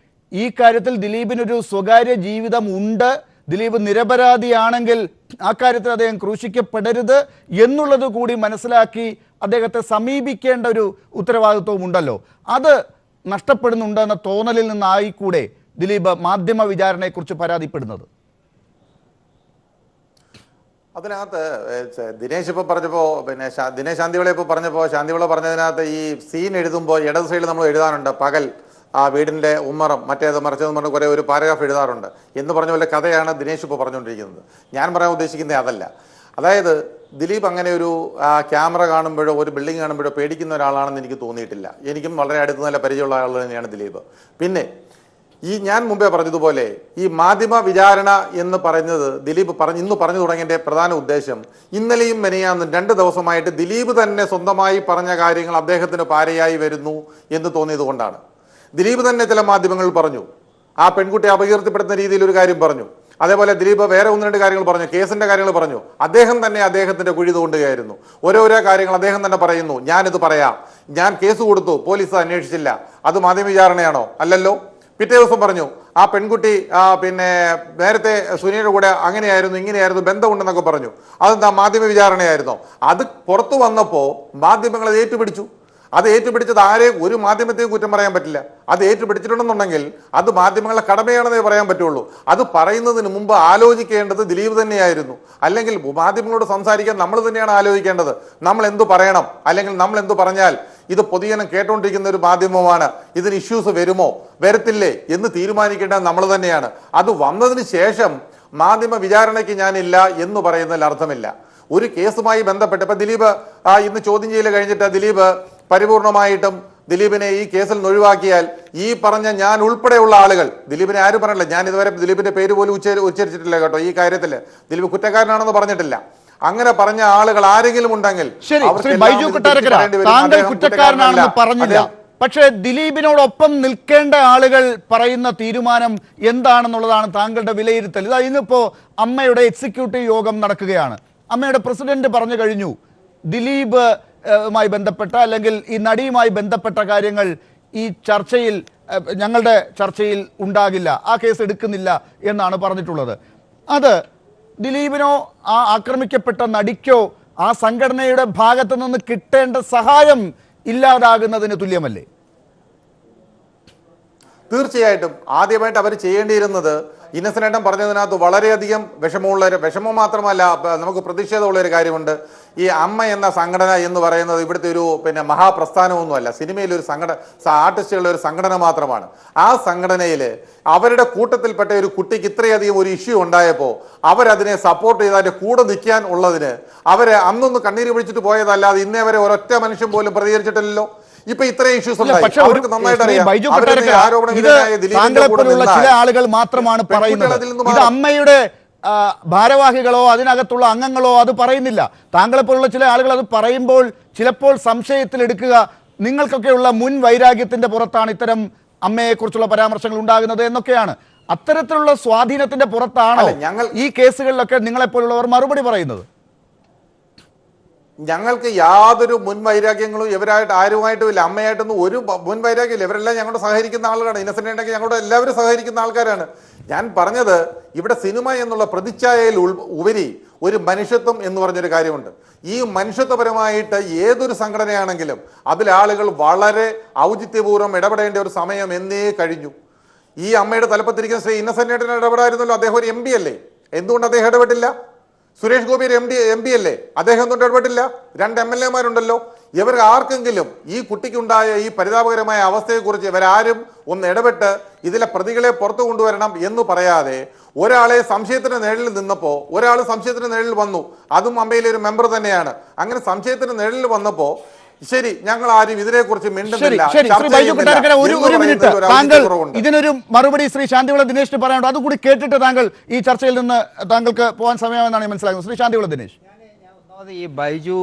S1: ഈ കാര്യത്തിൽ ദിലീപിനൊരു സ്വകാര്യ ജീവിതം ഉണ്ട്. ദിലീപ് നിരപരാധിയാണെങ്കിൽ ആ കാര്യത്തിൽ അദ്ദേഹം ക്രൂശിക്കപ്പെടരുത് എന്നുള്ളത് കൂടി മനസ്സിലാക്കി അദ്ദേഹത്തെ സമീപിക്കേണ്ട ഒരു ഉത്തരവാദിത്വവും ഉണ്ടല്ലോ. അത് നഷ്ടപ്പെടുന്നുണ്ടെന്ന തോന്നലിൽ നിന്നായിക്കൂടെ ദിലീപ് മാധ്യമ വിചാരണയെക്കുറിച്ച് പരാതിപ്പെടുന്നത്?
S5: അതിനകത്ത് ദിനേശ് ഇപ്പോൾ പറഞ്ഞപ്പോൾ ദിനേശ് ശാന്തിവിള ഇപ്പോൾ പറഞ്ഞപ്പോൾ ശാന്തിവിള പറഞ്ഞതിനകത്ത് ഈ സീൻ എഴുതുമ്പോൾ ഇടത് സൈഡിൽ നമ്മൾ എഴുതാറുണ്ട് പകൽ ആ വീടിൻ്റെ ഉമ്മറം മറ്റേത് മറിച്ചതെന്ന് പറഞ്ഞ് കുറേ ഒരു പാരഗ്രാഫ് എഴുതാറുണ്ട് എന്ന് പറഞ്ഞ പോലെ കഥയാണ് ദിനേശ് ഇപ്പോൾ പറഞ്ഞുകൊണ്ടിരിക്കുന്നത്. ഞാൻ പറയാൻ ഉദ്ദേശിക്കുന്നത് അതല്ല. അതായത് ദിലീപ് അങ്ങനെ ഒരു ക്യാമറ കാണുമ്പോഴോ ഒരു ബിൽഡിംഗ് കാണുമ്പോഴോ പേടിക്കുന്ന ഒരാളാണെന്ന് എനിക്ക് തോന്നിയിട്ടില്ല. എനിക്കും വളരെ അടുത്ത് നല്ല പരിചയമുള്ള ആൾ തന്നെയാണ് ദിലീപ്. പിന്നെ ഞാൻ മുമ്പേ പറഞ്ഞതുപോലെ ഈ മാധ്യമ വിചാരണ എന്ന് പറയുന്നത് ദിലീപ് ഇന്ന് പറഞ്ഞു തുടങ്ങിയതിൻ്റെ പ്രധാന ഉദ്ദേശം ഇന്നലെയും മെനയാന്നും 2 ദിവസമായിട്ട് ദിലീപ് തന്നെ സ്വന്തമായി പറഞ്ഞ കാര്യങ്ങൾ അദ്ദേഹത്തിന് പാരയായി വരുന്നു എന്ന് തോന്നിയത് കൊണ്ടാണ്. ദിലീപ് തന്നെ ചില മാധ്യമങ്ങളിൽ പറഞ്ഞു, ആ പെൺകുട്ടിയെ അപകീർത്തിപ്പെടുത്തുന്ന രീതിയിൽ ഒരു കാര്യം പറഞ്ഞു. അതേപോലെ ദിലീപ് വേറെ 1-2 കാര്യങ്ങൾ പറഞ്ഞു, കേസിന്റെ കാര്യങ്ങൾ പറഞ്ഞു. അദ്ദേഹം തന്നെ അദ്ദേഹത്തിന്റെ കുഴി തോണ്ടുകയായിരുന്നു. ഓരോരോ കാര്യങ്ങൾ അദ്ദേഹം തന്നെ പറയുന്നു, ഞാനിത് പറയാം, ഞാൻ കേസ് കൊടുത്തു, പോലീസ് അന്വേഷിച്ചില്ല, അത് മാധ്യമ വിചാരണയാണോ? അല്ലല്ലോ. പിറ്റേ ദിവസം പറഞ്ഞു ആ പെൺകുട്ടി നേരത്തെ സുനിയുടെ കൂടെ അങ്ങനെയായിരുന്നു ഇങ്ങനെയായിരുന്നു ബന്ധമുണ്ടെന്നൊക്കെ പറഞ്ഞു. അതെന്താ മാധ്യമ വിചാരണയായിരുന്നോ? അത് പുറത്തു വന്നപ്പോൾ മാധ്യമങ്ങൾ അത് ഏറ്റുപിടിച്ചു. അത് ഏറ്റുപിടിച്ചത് ഒരു മാധ്യമത്തെയും കുറ്റം പറയാൻ പറ്റില്ല. അത് ഏറ്റുപിടിച്ചിട്ടുണ്ടെന്നുണ്ടെങ്കിൽ അത് മാധ്യമങ്ങളുടെ കടമയാണെന്നേ പറയാൻ പറ്റുള്ളൂ. അത് പറയുന്നതിന് മുമ്പ് ആലോചിക്കേണ്ടത് ദിലീപ് തന്നെയായിരുന്നു. അല്ലെങ്കിൽ മാധ്യമങ്ങളോട് സംസാരിക്കാൻ നമ്മൾ തന്നെയാണ് ആലോചിക്കേണ്ടത്. നമ്മൾ എന്തു പറയണം, അല്ലെങ്കിൽ നമ്മൾ എന്തു പറഞ്ഞാൽ ഇത് പൊതുജനം കേട്ടുകൊണ്ടിരിക്കുന്ന ഒരു മാധ്യമമാണ്. ഇതിന് ഇഷ്യൂസ് വരുമോ വരത്തില്ലേ എന്ന് തീരുമാനിക്കേണ്ടത് നമ്മൾ തന്നെയാണ്. അത് വന്നതിന് ശേഷം മാധ്യമ വിചാരണയ്ക്ക് ഞാനില്ല എന്ന് പറയുന്നതിൽ അർത്ഥമില്ല. ഒരു കേസുമായി ബന്ധപ്പെട്ട് ഇപ്പൊ ദിലീപ് ഇന്ന് ചോദ്യം ചെയ്യൽ കഴിഞ്ഞിട്ട് ദിലീപ് പരിപൂർണമായിട്ടും ദിലീപിനെ ഈ കേസിൽ നിന്ന് ഒഴിവാക്കിയാൽ ഈ പറഞ്ഞ ഞാൻ ഉൾപ്പെടെയുള്ള ആളുകൾ, ദിലീപിനെ ആരും പറഞ്ഞില്ല, ഞാൻ ഇതുവരെ ദിലീപിന്റെ പേര് പോലും ഉച്ചരിച്ചിട്ടില്ല കേട്ടോ. ഈ കാര്യത്തിൽ ദിലീപ് കുറ്റക്കാരനാണെന്ന് പറഞ്ഞിട്ടില്ല. അങ്ങനെ പറഞ്ഞ ആളുകൾ ആരെങ്കിലും ഉണ്ടെങ്കിൽ
S1: ബൈജു കൊട്ടാരക്കര താങ്കൾ കുറ്റക്കാരനാണെന്ന് പറഞ്ഞില്ല. പക്ഷേ ദിലീപിനോടൊപ്പം നിൽക്കേണ്ട ആളുകൾ പറയുന്ന തീരുമാനം എന്താണെന്നുള്ളതാണ് താങ്കളുടെ വിലയിരുത്തൽ. ഇതാ ഇന്നിപ്പോ അമ്മയുടെ എക്സിക്യൂട്ടീവ് യോഗം നടക്കുകയാണ്. അമ്മയുടെ പ്രസിഡന്റ് പറഞ്ഞു കഴിഞ്ഞു ദിലീപ് മായി ബന്ധപ്പെട്ട അല്ലെങ്കിൽ ഈ നടിയുമായി ബന്ധപ്പെട്ട കാര്യങ്ങൾ ഈ ചർച്ചയിൽ ഞങ്ങളുടെ ചർച്ചയിൽ ഉണ്ടാകില്ല, ആ കേസ് എടുക്കുന്നില്ല എന്നാണ് പറഞ്ഞിട്ടുള്ളത്. അത് ദിലീപിനോ ആ ആക്രമിക്കപ്പെട്ട നടിക്കോ ആ സംഘടനയുടെ ഭാഗത്തു നിന്ന് കിട്ടേണ്ട സഹായം ഇല്ലാതാകുന്നതിന് തുല്യമല്ലേ?
S5: തീർച്ചയായിട്ടും ആദ്യമായിട്ട് അവർ ചെയ്യേണ്ടിയിരുന്നത് ഇന്നസെന്റേട്ടൻ പറഞ്ഞതിനകത്ത് വളരെയധികം വിഷമം മാത്രമല്ല, നമുക്ക് പ്രതിഷേധമുള്ള ഒരു കാര്യമുണ്ട്. ഈ അമ്മ എന്ന സംഘടന എന്ന് പറയുന്നത് ഇവിടുത്തെ ഒരു മഹാപ്രസ്ഥാനമൊന്നുമല്ല, സിനിമയിലെ ഒരു ആർട്ടിസ്റ്റുകളുടെ ഒരു സംഘടന മാത്രമാണ്. ആ സംഘടനയിൽ അവരുടെ കൂട്ടത്തിൽപ്പെട്ട ഒരു കുട്ടിക്ക് ഇത്രയധികം ഒരു ഇഷ്യൂ ഉണ്ടായപ്പോൾ അവരതിനെ സപ്പോർട്ട് ചെയ്ത് അതിന്റെ കൂടെ നിൽക്കാൻ ഉള്ളതിന് അവരെ അന്നൊന്ന് കണ്ണീര് പിടിച്ചിട്ട് പോയതല്ലാതെ ഇന്നേ വരെ ഒരൊറ്റ മനുഷ്യൻ പോലും പ്രതികരിച്ചിട്ടില്ലല്ലോ. ഇപ്പൊ ഇത്രയും ഇഷ്യൂസ്
S1: ചില ആളുകൾ മാത്രമാണ് പറയുന്നത്. ഇത് അമ്മയുടെ ഭാരവാഹികളോ അതിനകത്തുള്ള അംഗങ്ങളോ അത് പറയുന്നില്ല. താങ്കളെപ്പോലുള്ള ചില ആളുകൾ അത് പറയുമ്പോൾ ചിലപ്പോൾ സംശയത്തിലെടുക്കുക നിങ്ങൾക്കൊക്കെയുള്ള മുൻ വൈരാഗ്യത്തിന്റെ പുറത്താണ് ഇത്തരം അമ്മയെക്കുറിച്ചുള്ള പരാമർശങ്ങൾ ഉണ്ടാകുന്നത് എന്നൊക്കെയാണ്. അത്തരത്തിലുള്ള സ്വാധീനത്തിന്റെ പുറത്താണോ ഈ കേസുകളിലൊക്കെ നിങ്ങളെപ്പോലുള്ളവർ മറുപടി പറയുന്നത്?
S5: ഞങ്ങൾക്ക് യാതൊരു മുൻവൈരാഗ്യങ്ങളും ഇവരായിട്ട് ആരുമായിട്ടും ഇല്ല. അമ്മയായിട്ടൊന്നും ഒരു മുൻവൈരാഗ്യമില്ല. ഇവരെല്ലാം ഞങ്ങളോട് സഹകരിക്കുന്ന ആളുകളാണ്. ഇന്നസെന്റ് ഉണ്ടെങ്കിൽ ഞങ്ങളോട് എല്ലാവരും സഹകരിക്കുന്ന ആൾക്കാരാണ്. ഞാൻ പറഞ്ഞത് ഇവിടെ സിനിമ എന്നുള്ള പ്രതിച്ഛായയിൽ ഉപരി ഒരു മനുഷ്യത്വം എന്ന് പറഞ്ഞൊരു കാര്യമുണ്ട്. ഈ മനുഷ്യത്വപരമായിട്ട് ഏതൊരു സംഘടനയാണെങ്കിലും അതിൽ ആളുകൾ വളരെ ഔചിത്യപൂർവ്വം ഇടപെടേണ്ട ഒരു സമയം എന്നേ കഴിഞ്ഞു. ഈ അമ്മയുടെ തലപ്പത്തിരിക്കുന്ന ശ്രീ ഇന്നസെന്റിന് ഇടപെടായിരുന്നല്ലോ. അദ്ദേഹം ഒരു MP അല്ലേ, എന്തുകൊണ്ട് അദ്ദേഹം ഇടപെട്ടില്ല? സുരേഷ് ഗോപി ഒരു MP അല്ലേ, അദ്ദേഹം ഒന്നും ഇടപെട്ടില്ല. 2 MLA-മാരുണ്ടല്ലോ. ഇവർ ആർക്കെങ്കിലും ഈ കുട്ടിക്കുണ്ടായ ഈ പരിതാപകരമായ അവസ്ഥയെക്കുറിച്ച് ഇവരാരും ഒന്ന് ഇടപെട്ട് ഇതിലെ പ്രതികളെ പുറത്തു കൊണ്ടുവരണം എന്ന് പറയാതെ ഒരാളെ സംശയത്തിന്റെ നിഴലിൽ നിന്നപ്പോൾ ഒരാൾ സംശയത്തിന്റെ നിഴലിൽ വന്നു, അതും അമ്മയിലെ ഒരു മെമ്പർ തന്നെയാണ്. അങ്ങനെ സംശയത്തിന്റെ നിഴലിൽ വന്നപ്പോൾ ശരി ഞങ്ങൾ ആരും ഇതിനെക്കുറിച്ച് മിണ്ടുന്നില്ല.
S1: താങ്കൾ ഇതിനൊരു മറുപടി ശ്രീ ശാന്തിവിള ദിനേശിന് പറയാനുണ്ട്, അതുകൂടി കേട്ടിട്ട് താങ്കൾ ഈ ചർച്ചയിൽ നിന്ന് താങ്കൾക്ക് പോകാൻ സമയമെന്നാണ് മനസ്സിലാക്കുന്നത്. ശ്രീ ശാന്തിവിള ദിനേശ്,
S6: ഈ ബൈജു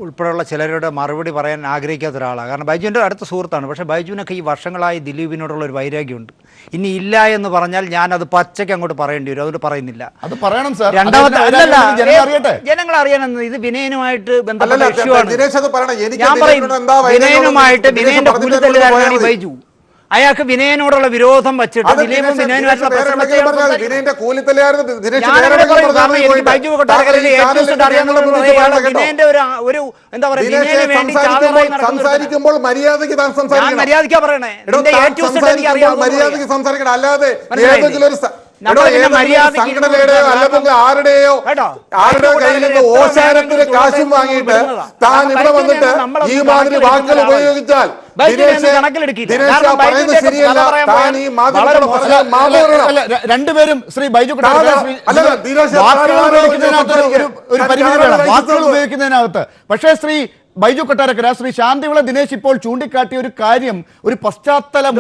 S6: ഉൾപ്പെടെയുള്ള ചിലരുടെ മറുപടി പറയാൻ ആഗ്രഹിക്കാത്ത ഒരാളാണ്. കാരണം ബൈജുവിൻ്റെ അടുത്ത സുഹൃത്താണ്. പക്ഷേ ബൈജുവിനൊക്കെ ഈ വർഷങ്ങളായി ദിലീപിനോടുള്ള ഒരു വൈരാഗ്യമുണ്ട്. ഇനി ഇല്ല എന്ന് പറഞ്ഞാൽ ഞാൻ അത് പച്ചയ്ക്ക് അങ്ങോട്ട് പറയേണ്ടി വരും. അതുകൊണ്ട് പറയുന്നില്ല.
S1: അത് പറയണം സാർ.
S6: രണ്ടാമത്തെ ജനങ്ങൾ അറിയാനെന്ന് ഇത് വിനയനുമായിട്ട് ബന്ധപ്പെട്ട ഇഷ്യൂ ആണ്. ഞാൻ പറയും വിനയനുമായിട്ട് വിനയന്റെ കൂലിത്തല്ലുകാരനാണ് ബൈജു. അയാൾക്ക് വിനയനോടുള്ള വിരോധം വച്ചിട്ട് ദിലീപും വിനയനുമായിട്ടുള്ള ബൈജു കൊട്ടാരക്കരയിലെ വിനയന്റെ ഒരു എന്താ പറയുക,
S5: സംസാരിക്കുമ്പോൾ മര്യാദയ്ക്ക്
S6: മര്യാദയ്ക്കാ പറയണേ.
S5: മര്യാദയ്ക്ക് സംസാരിക്കണം, അല്ലാതെ ആരുടെയോ കയ്യിൽ നിന്ന് ഓശാരത്തിന് കാശും വാങ്ങിയിട്ട് താൻ ഇവിടെ വന്നിട്ട് ഈ മാതിരി വാക്കുകൾ ഉപയോഗിച്ചാൽ
S1: രണ്ടുപേരും ശ്രീ ബൈജു ഒരു പരിമിതി വേണം വാക്കുകൾ ഉപയോഗിക്കുന്നതിനകത്ത്. പക്ഷേ ശ്രീ ബൈജു കൊട്ടാരക്കര, ശ്രീ ശാന്തിവിള ദിനേശ് ഇപ്പോൾ ചൂണ്ടിക്കാട്ടിയ ഒരു കാര്യം, ഒരു പശ്ചാത്തലം,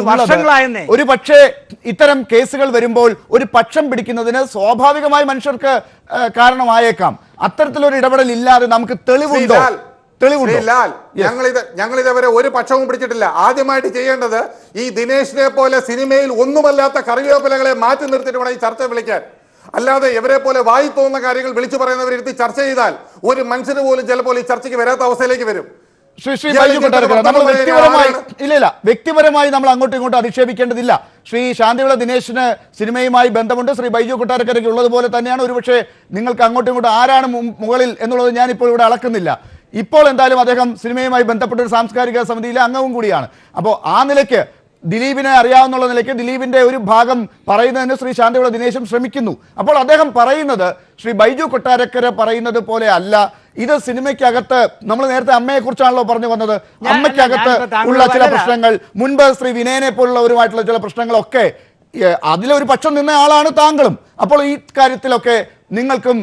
S1: ഒരു പക്ഷേ ഇത്തരം കേസുകൾ വരുമ്പോൾ ഒരു പക്ഷം പിടിക്കുന്നതിന് സ്വാഭാവികമായി മനുഷ്യർക്ക് കാരണമായേക്കാം. അത്തരത്തിലൊരു ഇടപെടൽ ഇല്ലാതെ നമുക്ക് തെളിവുണ്ടോ?
S5: ഞങ്ങളിതവരെ ഒരു പക്ഷവും പിടിച്ചിട്ടില്ല. ആദ്യമായിട്ട് ചെയ്യേണ്ടത് ഈ ദിനേശിനെ പോലെ സിനിമയിൽ ഒന്നുമല്ലാത്ത കറിവേപ്പിലകളെ മാറ്റി നിർത്തിയിട്ട് വേണം ഈ ചർച്ച വിളിക്കാൻ. അല്ലാതെ ഇവരെ പോലെ വായി തോന്നുന്ന കാര്യങ്ങൾ വിളിച്ചു പറയുന്നവരെടുത്ത് ചർച്ച ചെയ്താൽ ഒരു മനുഷ്യന് പോലും ചിലപ്പോൾ ഈ ചർച്ചയ്ക്ക് വരാത്ത അവസ്ഥയിലേക്ക് വരും.
S1: വ്യക്തിപരമായി നമ്മൾ അങ്ങോട്ടും ഇങ്ങോട്ടും അധിക്ഷേപിക്കേണ്ടതില്ല. ശ്രീ ശാന്തിവിള ദിനേശിന് സിനിമയുമായി ബന്ധമുണ്ട്. ശ്രീ ബൈജു കൊട്ടാരക്കരയ്ക്ക് ഉള്ളതുപോലെ തന്നെയാണ്. ഒരുപക്ഷെ നിങ്ങൾക്ക് അങ്ങോട്ടും ഇങ്ങോട്ടും ആരാണ് മുകളിൽ എന്നുള്ളത് ഞാനിപ്പോൾ ഇവിടെ അളക്കുന്നില്ല. ഇപ്പോൾ എന്തായാലും അദ്ദേഹം സിനിമയുമായി ബന്ധപ്പെട്ട ഒരു സാംസ്കാരിക സമിതിയിലെ അംഗവും കൂടിയാണ്. അപ്പോൾ ആ നിലയ്ക്ക് ദിലീപിനെ അറിയാവുന്ന നിലയ്ക്ക് ദിലീപിന്റെ ഒരു ഭാഗം പറയുന്നതിന് ശ്രീ ശാന്തിവിള ദിനേശും ശ്രമിക്കുന്നു. അപ്പോൾ അദ്ദേഹം പറയുന്നത് ശ്രീ ബൈജു കൊട്ടാരക്കര പറയുന്നത് പോലെ അല്ല, ഇത് സിനിമയ്ക്കകത്ത് നമ്മൾ നേരത്തെ അമ്മയെ കുറിച്ചാണല്ലോ പറഞ്ഞു വന്നത്. അമ്മയ്ക്കകത്ത്
S6: ഞാനിപ്പോ താങ്കൾ
S1: ഉള്ള ചില
S6: പറഞ്ഞതാ.
S1: പ്രശ്നങ്ങൾ, മുൻപ് ശ്രീ വിനയനെ പോലുള്ളവരുമായിട്ടുള്ള ചില പ്രശ്നങ്ങളൊക്കെ അതിലൊരു പക്ഷം നിന്ന ആളാണ് താങ്കളും. അപ്പോൾ ഈ കാര്യത്തിലൊക്കെ നിങ്ങൾക്കും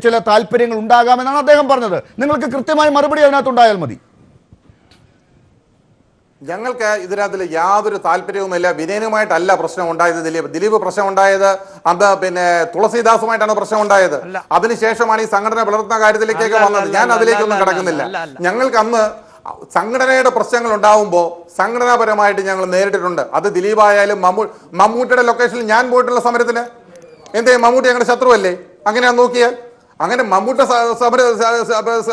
S1: ചില താല്പര്യങ്ങൾ ഉണ്ടാകാമെന്നാണ് അദ്ദേഹം പറഞ്ഞത്. നിങ്ങൾക്ക് കൃത്യമായ മറുപടി അതിനകത്തുണ്ടായാൽ മതി.
S5: ഞങ്ങൾക്ക് ഇതിനകത്തിൽ യാതൊരു താല്പര്യവുമില്ല. വിനയനുമായിട്ടല്ല പ്രശ്നം ഉണ്ടായത്. ദിലീപ് പ്രശ്നം ഉണ്ടായത് അന്ന് പിന്നെ തുളസീദാസുമായിട്ടാണ് പ്രശ്നം ഉണ്ടായത്. അതിനുശേഷമാണ് ഈ സംഘടന പിളർത്തുന്ന കാര്യത്തിലേക്കൊക്കെ വന്നത്. ഞാൻ അതിലേക്കൊന്നും കിടക്കുന്നില്ല. ഞങ്ങൾക്ക് അന്ന് സംഘടനയുടെ പ്രശ്നങ്ങൾ ഉണ്ടാവുമ്പോൾ സംഘടനാപരമായിട്ട് ഞങ്ങൾ നേരിട്ടിട്ടുണ്ട്. അത് ദിലീപായാലും മമ്മൂട്ടിയുടെ ലൊക്കേഷനിൽ ഞാൻ പോയിട്ടുള്ള സമരത്തിന് എന്തേ മമ്മൂട്ടി ഞങ്ങളുടെ ശത്രുവല്ലേ? അങ്ങനെയാ നോക്കിയാൽ അങ്ങനെ മമ്മൂട്ട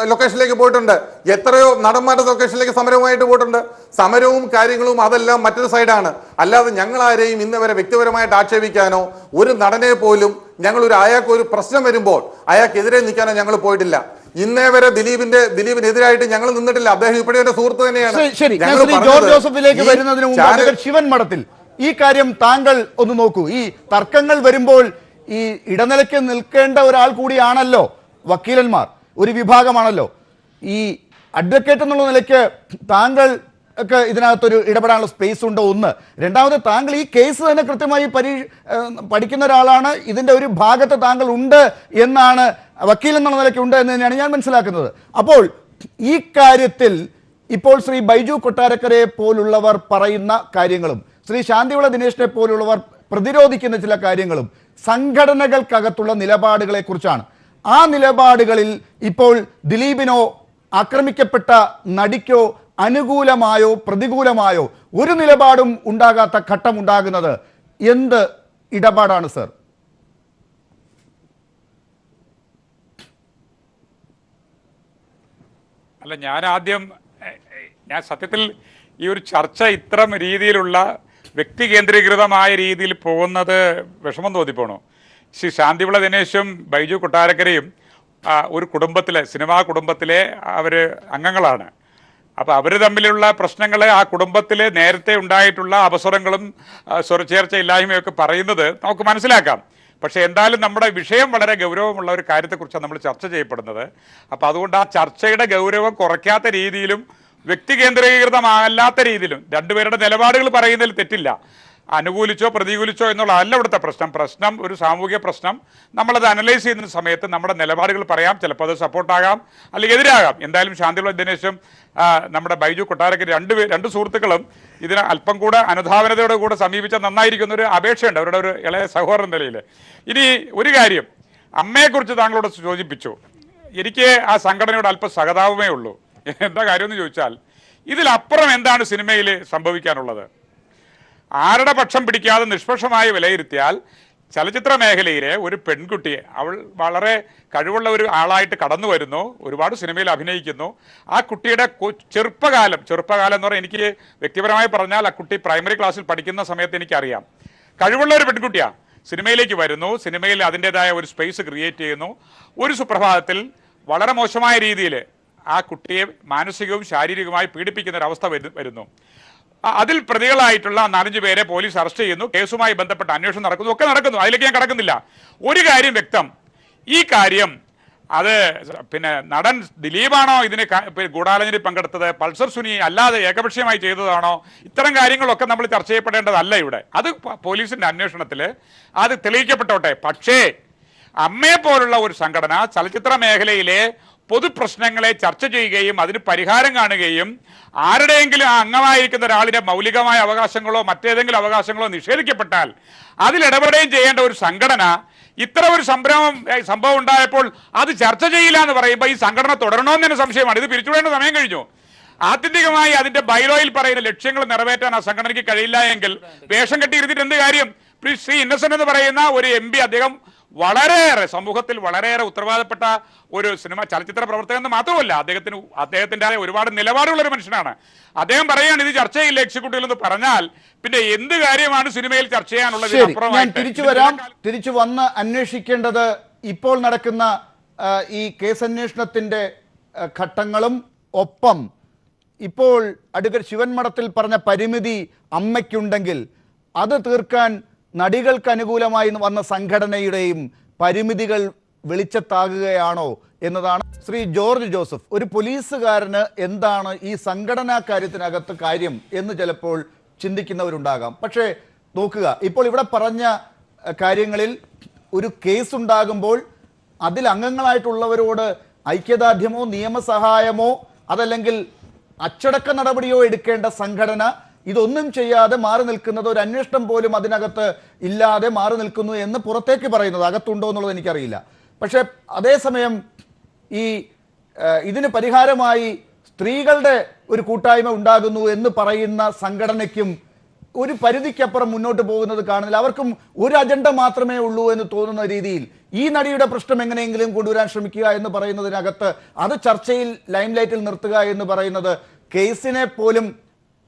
S5: ലൊക്കേഷനിലേക്ക് പോയിട്ടുണ്ട്. എത്രയോ നടന്മാരുടെ ലൊക്കേഷനിലേക്ക് സമരവുമായിട്ട് പോയിട്ടുണ്ട്. സമരവും കാര്യങ്ങളും അതെല്ലാം മറ്റൊരു സൈഡാണ്. അല്ലാതെ ഞങ്ങൾ ആരെയും ഇന്ന് വരെ വ്യക്തിപരമായിട്ട് ആക്ഷേപിക്കാനോ ഒരു നടനെ പോലും അയാൾക്ക് ഒരു പ്രശ്നം വരുമ്പോൾ അയാൾക്കെതിരെ നിൽക്കാനോ ഞങ്ങൾ പോയിട്ടില്ല. ഇന്നേ വരെ ദിലീപിനെതിരായിട്ട് ഞങ്ങൾ നിന്നിട്ടില്ല. അദ്ദേഹം ഇപ്പോഴും എന്റെ സുഹൃത്ത് തന്നെയാണ്.
S1: ശരി, ജോർജ് ജോസഫിലേക്ക് വരുന്നതിന് മുമ്പ് ശിവൻ മഠത്തിൽ ഈ കാര്യം താങ്കൾ ഒന്ന് നോക്കൂ. ഈ തർക്കങ്ങൾ വരുമ്പോൾ ഈ ഇടനിലയ്ക്ക് നിൽക്കേണ്ട ഒരാൾ കൂടിയാണല്ലോ വക്കീലന്മാർ, ഒരു വിഭാഗമാണല്ലോ. ഈ അഡ്വക്കേറ്റ് എന്നുള്ള നിലയ്ക്ക് താങ്കൾ ഒക്കെ ഇതിനകത്തൊരു ഇടപെടാനുള്ള സ്പേസ് ഉണ്ടോ? ഒന്ന്. രണ്ടാമത്, താങ്കൾ ഈ കേസ് തന്നെ കൃത്യമായി പഠിക്കുന്ന ഒരാളാണ്. ഇതിൻ്റെ ഒരു ഭാഗത്ത് താങ്കൾ ഉണ്ട് എന്നാണ്, വക്കീൽ എന്നുള്ള നിലയ്ക്ക് ഉണ്ട് എന്ന് തന്നെയാണ് ഞാൻ മനസ്സിലാക്കുന്നത്. അപ്പോൾ ഈ കാര്യത്തിൽ ഇപ്പോൾ ശ്രീ ബൈജു കൊട്ടാരക്കരയെ പോലുള്ളവർ പറയുന്ന കാര്യങ്ങളും ശ്രീ ശാന്തിവിള ദിനേശിനെ പോലുള്ളവർ പ്രതിരോധിക്കുന്ന ചില കാര്യങ്ങളും സംഘടനകൾക്കകത്തുള്ള നിലപാടുകളെ കുറിച്ചാണ്. ആ നിലപാടുകളിൽ ഇപ്പോൾ ദിലീപിനോ ആക്രമിക്കപ്പെട്ട നടിക്കോ അനുകൂലമായോ പ്രതികൂലമായോ ഒരു നിലപാടും ഉണ്ടാകാത്ത ഘട്ടം ഉണ്ടാകുന്നത് എന്ത് ഇടപാടാണ് സർ?
S3: അല്ല, ഞാൻ സത്യത്തിൽ ഈ ഒരു ചർച്ച ഇത്തരം രീതിയിലുള്ള വ്യക്തി കേന്ദ്രീകൃതമായ രീതിയിൽ പോകുന്നത് വിഷമം തോന്നിപ്പോണു. ശ്രീ ശാന്തിവിള ദിനേശും ബൈജു കൊട്ടാരക്കരയും ഒരു സിനിമാ കുടുംബത്തിലെ അവർ അംഗങ്ങളാണ്. അപ്പോൾ അവർ തമ്മിലുള്ള പ്രശ്നങ്ങൾ, ആ കുടുംബത്തിൽ നേരത്തെ ഉണ്ടായിട്ടുള്ള അവസരങ്ങളും സ്വരച്ചേർച്ചയില്ലായ്മയൊക്കെ പറയുന്നത് നമുക്ക് മനസ്സിലാക്കാം. പക്ഷേ എന്തായാലും നമ്മുടെ വിഷയം വളരെ ഗൗരവമുള്ള ഒരു കാര്യത്തെക്കുറിച്ചാണ് നമ്മൾ ചർച്ച ചെയ്യപ്പെടുന്നത്. അപ്പോൾ അതുകൊണ്ട് ആ ചർച്ചയുടെ ഗൗരവം കുറയ്ക്കാത്ത രീതിയിലും വ്യക്തി കേന്ദ്രീകൃതമല്ലാത്ത രീതിയിലും രണ്ടുപേരുടെ നിലപാടുകൾ പറയുന്നതിൽ തെറ്റില്ല. അനുകൂലിച്ചോ പ്രതികൂലിച്ചോ എന്നുള്ളതല്ല ഇവിടുത്തെ പ്രശ്നം. ഒരു സാമൂഹിക പ്രശ്നം. നമ്മളത് അനലൈസ് ചെയ്യുന്ന സമയത്ത് നമ്മുടെ നിലപാടുകൾ പറയാം. ചിലപ്പോൾ അത് സപ്പോർട്ടാകാം, അല്ലെങ്കിൽ എതിരാകാം. എന്തായാലും ശാന്തിവിള ദിനേശും നമ്മുടെ ബൈജു കൊട്ടാരക്കര രണ്ട് സുഹൃത്തുക്കളും ഇതിനെ അല്പം കൂടെ അനുധാവനതയോടെ കൂടെ സമീപിച്ചാൽ നന്നായിരിക്കുന്നൊരു അപേക്ഷയുണ്ട് അവരുടെ ഒരു ഇളയ സഹോദരൻ നിലയിൽ. ഇനി ഒരു കാര്യം, അമ്മയെക്കുറിച്ച് താങ്കളോട് സൂചിപ്പിച്ചു. എനിക്ക് ആ സംഘടനയോട് അല്പം സഹതാപമേ ഉള്ളൂ. എന്താ കാര്യമെന്ന് ചോദിച്ചാൽ, ഇതിലപ്പുറം എന്താണ് സിനിമയിൽ സംഭവിക്കാനുള്ളത്? ആരുടെ പക്ഷം പിടിക്കാതെ നിഷ്പക്ഷമായി വിലയിരുത്തിയാൽ ചലച്ചിത്ര മേഖലയിലെ ഒരു പെൺകുട്ടിയെ, അവൾ വളരെ കഴിവുള്ള ഒരു ആളായിട്ട് കടന്നു വരുന്നു, ഒരുപാട് സിനിമയിൽ അഭിനയിക്കുന്നു. ആ കുട്ടിയുടെ ചെറുപ്പകാലം എന്ന് പറഞ്ഞാൽ, എനിക്ക് വ്യക്തിപരമായി പറഞ്ഞാൽ ആ കുട്ടി പ്രൈമറി ക്ലാസ്സിൽ പഠിക്കുന്ന സമയത്ത് എനിക്കറിയാം. കഴിവുള്ള ഒരു പെൺകുട്ടിയാണ്. സിനിമയിലേക്ക് വരുന്നു, സിനിമയിൽ അതിൻ്റെതായ ഒരു സ്പേസ് ക്രിയേറ്റ് ചെയ്യുന്നു. ഒരു സുപ്രഭാതത്തിൽ വളരെ മോശമായ രീതിയിൽ ആ കുട്ടിയെ മാനസികവും ശാരീരികവുമായി പീഡിപ്പിക്കുന്ന ഒരവസ്ഥ വരുന്നു. അതിൽ പ്രതികളായിട്ടുള്ള 4-5 പേരെ പോലീസ് അറസ്റ്റ് ചെയ്യുന്നു. കേസുമായി ബന്ധപ്പെട്ട അന്വേഷണം നടക്കുന്നു. അതിലേക്ക് ഞാൻ കടക്കുന്നില്ല. ഒരു കാര്യം വ്യക്തം, ഈ കാര്യം അത് നടൻ ദിലീപാണോ ഇതിന് ഗൂഢാലോചനയിൽ പങ്കെടുത്തത്, പൾസർ സുനി അല്ലാതെ ഏകപക്ഷീയമായി ചെയ്തതാണോ, ഇത്തരം കാര്യങ്ങളൊക്കെ നമ്മൾ ചർച്ച ചെയ്യപ്പെടേണ്ടതല്ല ഇവിടെ. അത് പോലീസിന്റെ അന്വേഷണത്തിൽ അത് തെളിയിക്കപ്പെട്ടോട്ടെ. പക്ഷേ അമ്മയെ പോലുള്ള ഒരു സംഘടന ചലച്ചിത്ര മേഖലയിലെ പൊതുപ്രശ്നങ്ങളെ ചർച്ച ചെയ്യുകയും അതിന് പരിഹാരം കാണുകയും ആരുടെയെങ്കിലും ആ അംഗമായിരിക്കുന്ന ഒരാളിന്റെ മൗലികമായ അവകാശങ്ങളോ മറ്റേതെങ്കിലും അവകാശങ്ങളോ നിഷേധിക്കപ്പെട്ടാൽ അതിലിടപെടുകയും ചെയ്യേണ്ട ഒരു സംഘടന ഇത്ര ഒരു സംഭവം ഉണ്ടായപ്പോൾ അത് ചർച്ച ചെയ്യില്ല എന്ന് പറയുമ്പോൾ ഈ സംഘടന തുടരണമെന്ന് തന്നെ സംശയമാണ്. ഇത് പിരിച്ചുവിടേണ്ട സമയം കഴിഞ്ഞു. ആത്യന്തികമായി അതിന്റെ ബൈലോയിൽ പറയുന്ന ലക്ഷ്യങ്ങൾ നിറവേറ്റാൻ ആ സംഘടനയ്ക്ക് കഴിയില്ല എങ്കിൽ വേഷം കെട്ടിയിരുന്നിട്ട് എന്ത് കാര്യം? ശ്രീ ഇന്നസെന്റ് എന്ന് പറയുന്ന ഒരു MP, അദ്ദേഹം സമൂഹത്തിൽ വളരെയേറെ ഉത്തരവാദപ്പെട്ട ഒരു ചലച്ചിത്ര പ്രവർത്തകൻ എന്ന് മാത്രമല്ല, അദ്ദേഹത്തിന്റെ ഒരുപാട് നിലപാടുള്ള ഒരു മനുഷ്യനാണ്. അദ്ദേഹം പറയുകയാണ് ഇത് ചർച്ച ചെയ്യില്ല എക്സിക്യൂട്ടീവിൽ എന്ന് പറഞ്ഞാൽ പിന്നെ എന്ത് കാര്യമാണ് സിനിമയിൽ ചർച്ച ചെയ്യാനുള്ളത്?
S1: തിരിച്ചു വന്ന് അന്വേഷിക്കേണ്ടത് ഇപ്പോൾ നടക്കുന്ന ഈ കേസ് അന്വേഷണത്തിന്റെ ഘട്ടങ്ങളും ഒപ്പം ഇപ്പോൾ അഡ്വക്കേറ്റ് ശിവൻ മഠത്തിൽ പറഞ്ഞ പരിമിതി അമ്മയ്ക്കുണ്ടെങ്കിൽ അത് തീർക്കാൻ നടികൾക്ക് അനുകൂലമായി വന്ന സംഘടനയുടെയും പരിമിതികൾ വെളിച്ചത്താകുകയാണോ എന്നതാണ്. ശ്രീ ജോർജ് ജോസഫ്, ഒരു പോലീസുകാരന് എന്താണ് ഈ സംഘടനാ കാര്യത്തിനകത്ത് കാര്യം എന്ന് ചിലപ്പോൾ ചിന്തിക്കുന്നവരുണ്ടാകാം. പക്ഷേ നോക്കുക, ഇപ്പോൾ ഇവിടെ പറഞ്ഞ കാര്യങ്ങളിൽ ഒരു കേസ് ഉണ്ടാകുമ്പോൾ അതിൽ അംഗങ്ങളായിട്ടുള്ളവരോട് ഐക്യദാർഢ്യമോ നിയമസഹായമോ അതല്ലെങ്കിൽ അച്ചടക്ക നടപടിയോ എടുക്കേണ്ട സംഘടന ഇതൊന്നും ചെയ്യാതെ മാറി നിൽക്കുന്നത്, ഒരു അന്വേഷണം പോലും അതിനകത്ത് ഇല്ലാതെ മാറി നിൽക്കുന്നു എന്ന് പുറത്തേക്ക് പറയുന്നത്, അകത്തുണ്ടോ എന്നുള്ളത് എനിക്കറിയില്ല. പക്ഷേ അതേസമയം ഈ ഇതിന് പരിഹാരമായി സ്ത്രീകളുടെ ഒരു കൂട്ടായ്മ ഉണ്ടാകുന്നു എന്ന് പറയുന്ന സംഘടനയ്ക്കും ഒരു പരിധിക്കപ്പുറം മുന്നോട്ട് പോകുന്നത് കാണുന്നില്ല. അവർക്കും ഒരു അജണ്ട മാത്രമേ ഉള്ളൂ എന്ന് തോന്നുന്ന രീതിയിൽ ഈ നടിയുടെ പ്രശ്നം എങ്ങനെയെങ്കിലും കൊണ്ടുവരാൻ ശ്രമിക്കുക എന്ന് പറയുന്നതിനകത്ത് അത് ചർച്ചയിൽ ലൈംലൈറ്റിൽ നിർത്തുക എന്ന് പറയുന്നത് കേസിനെ പോലും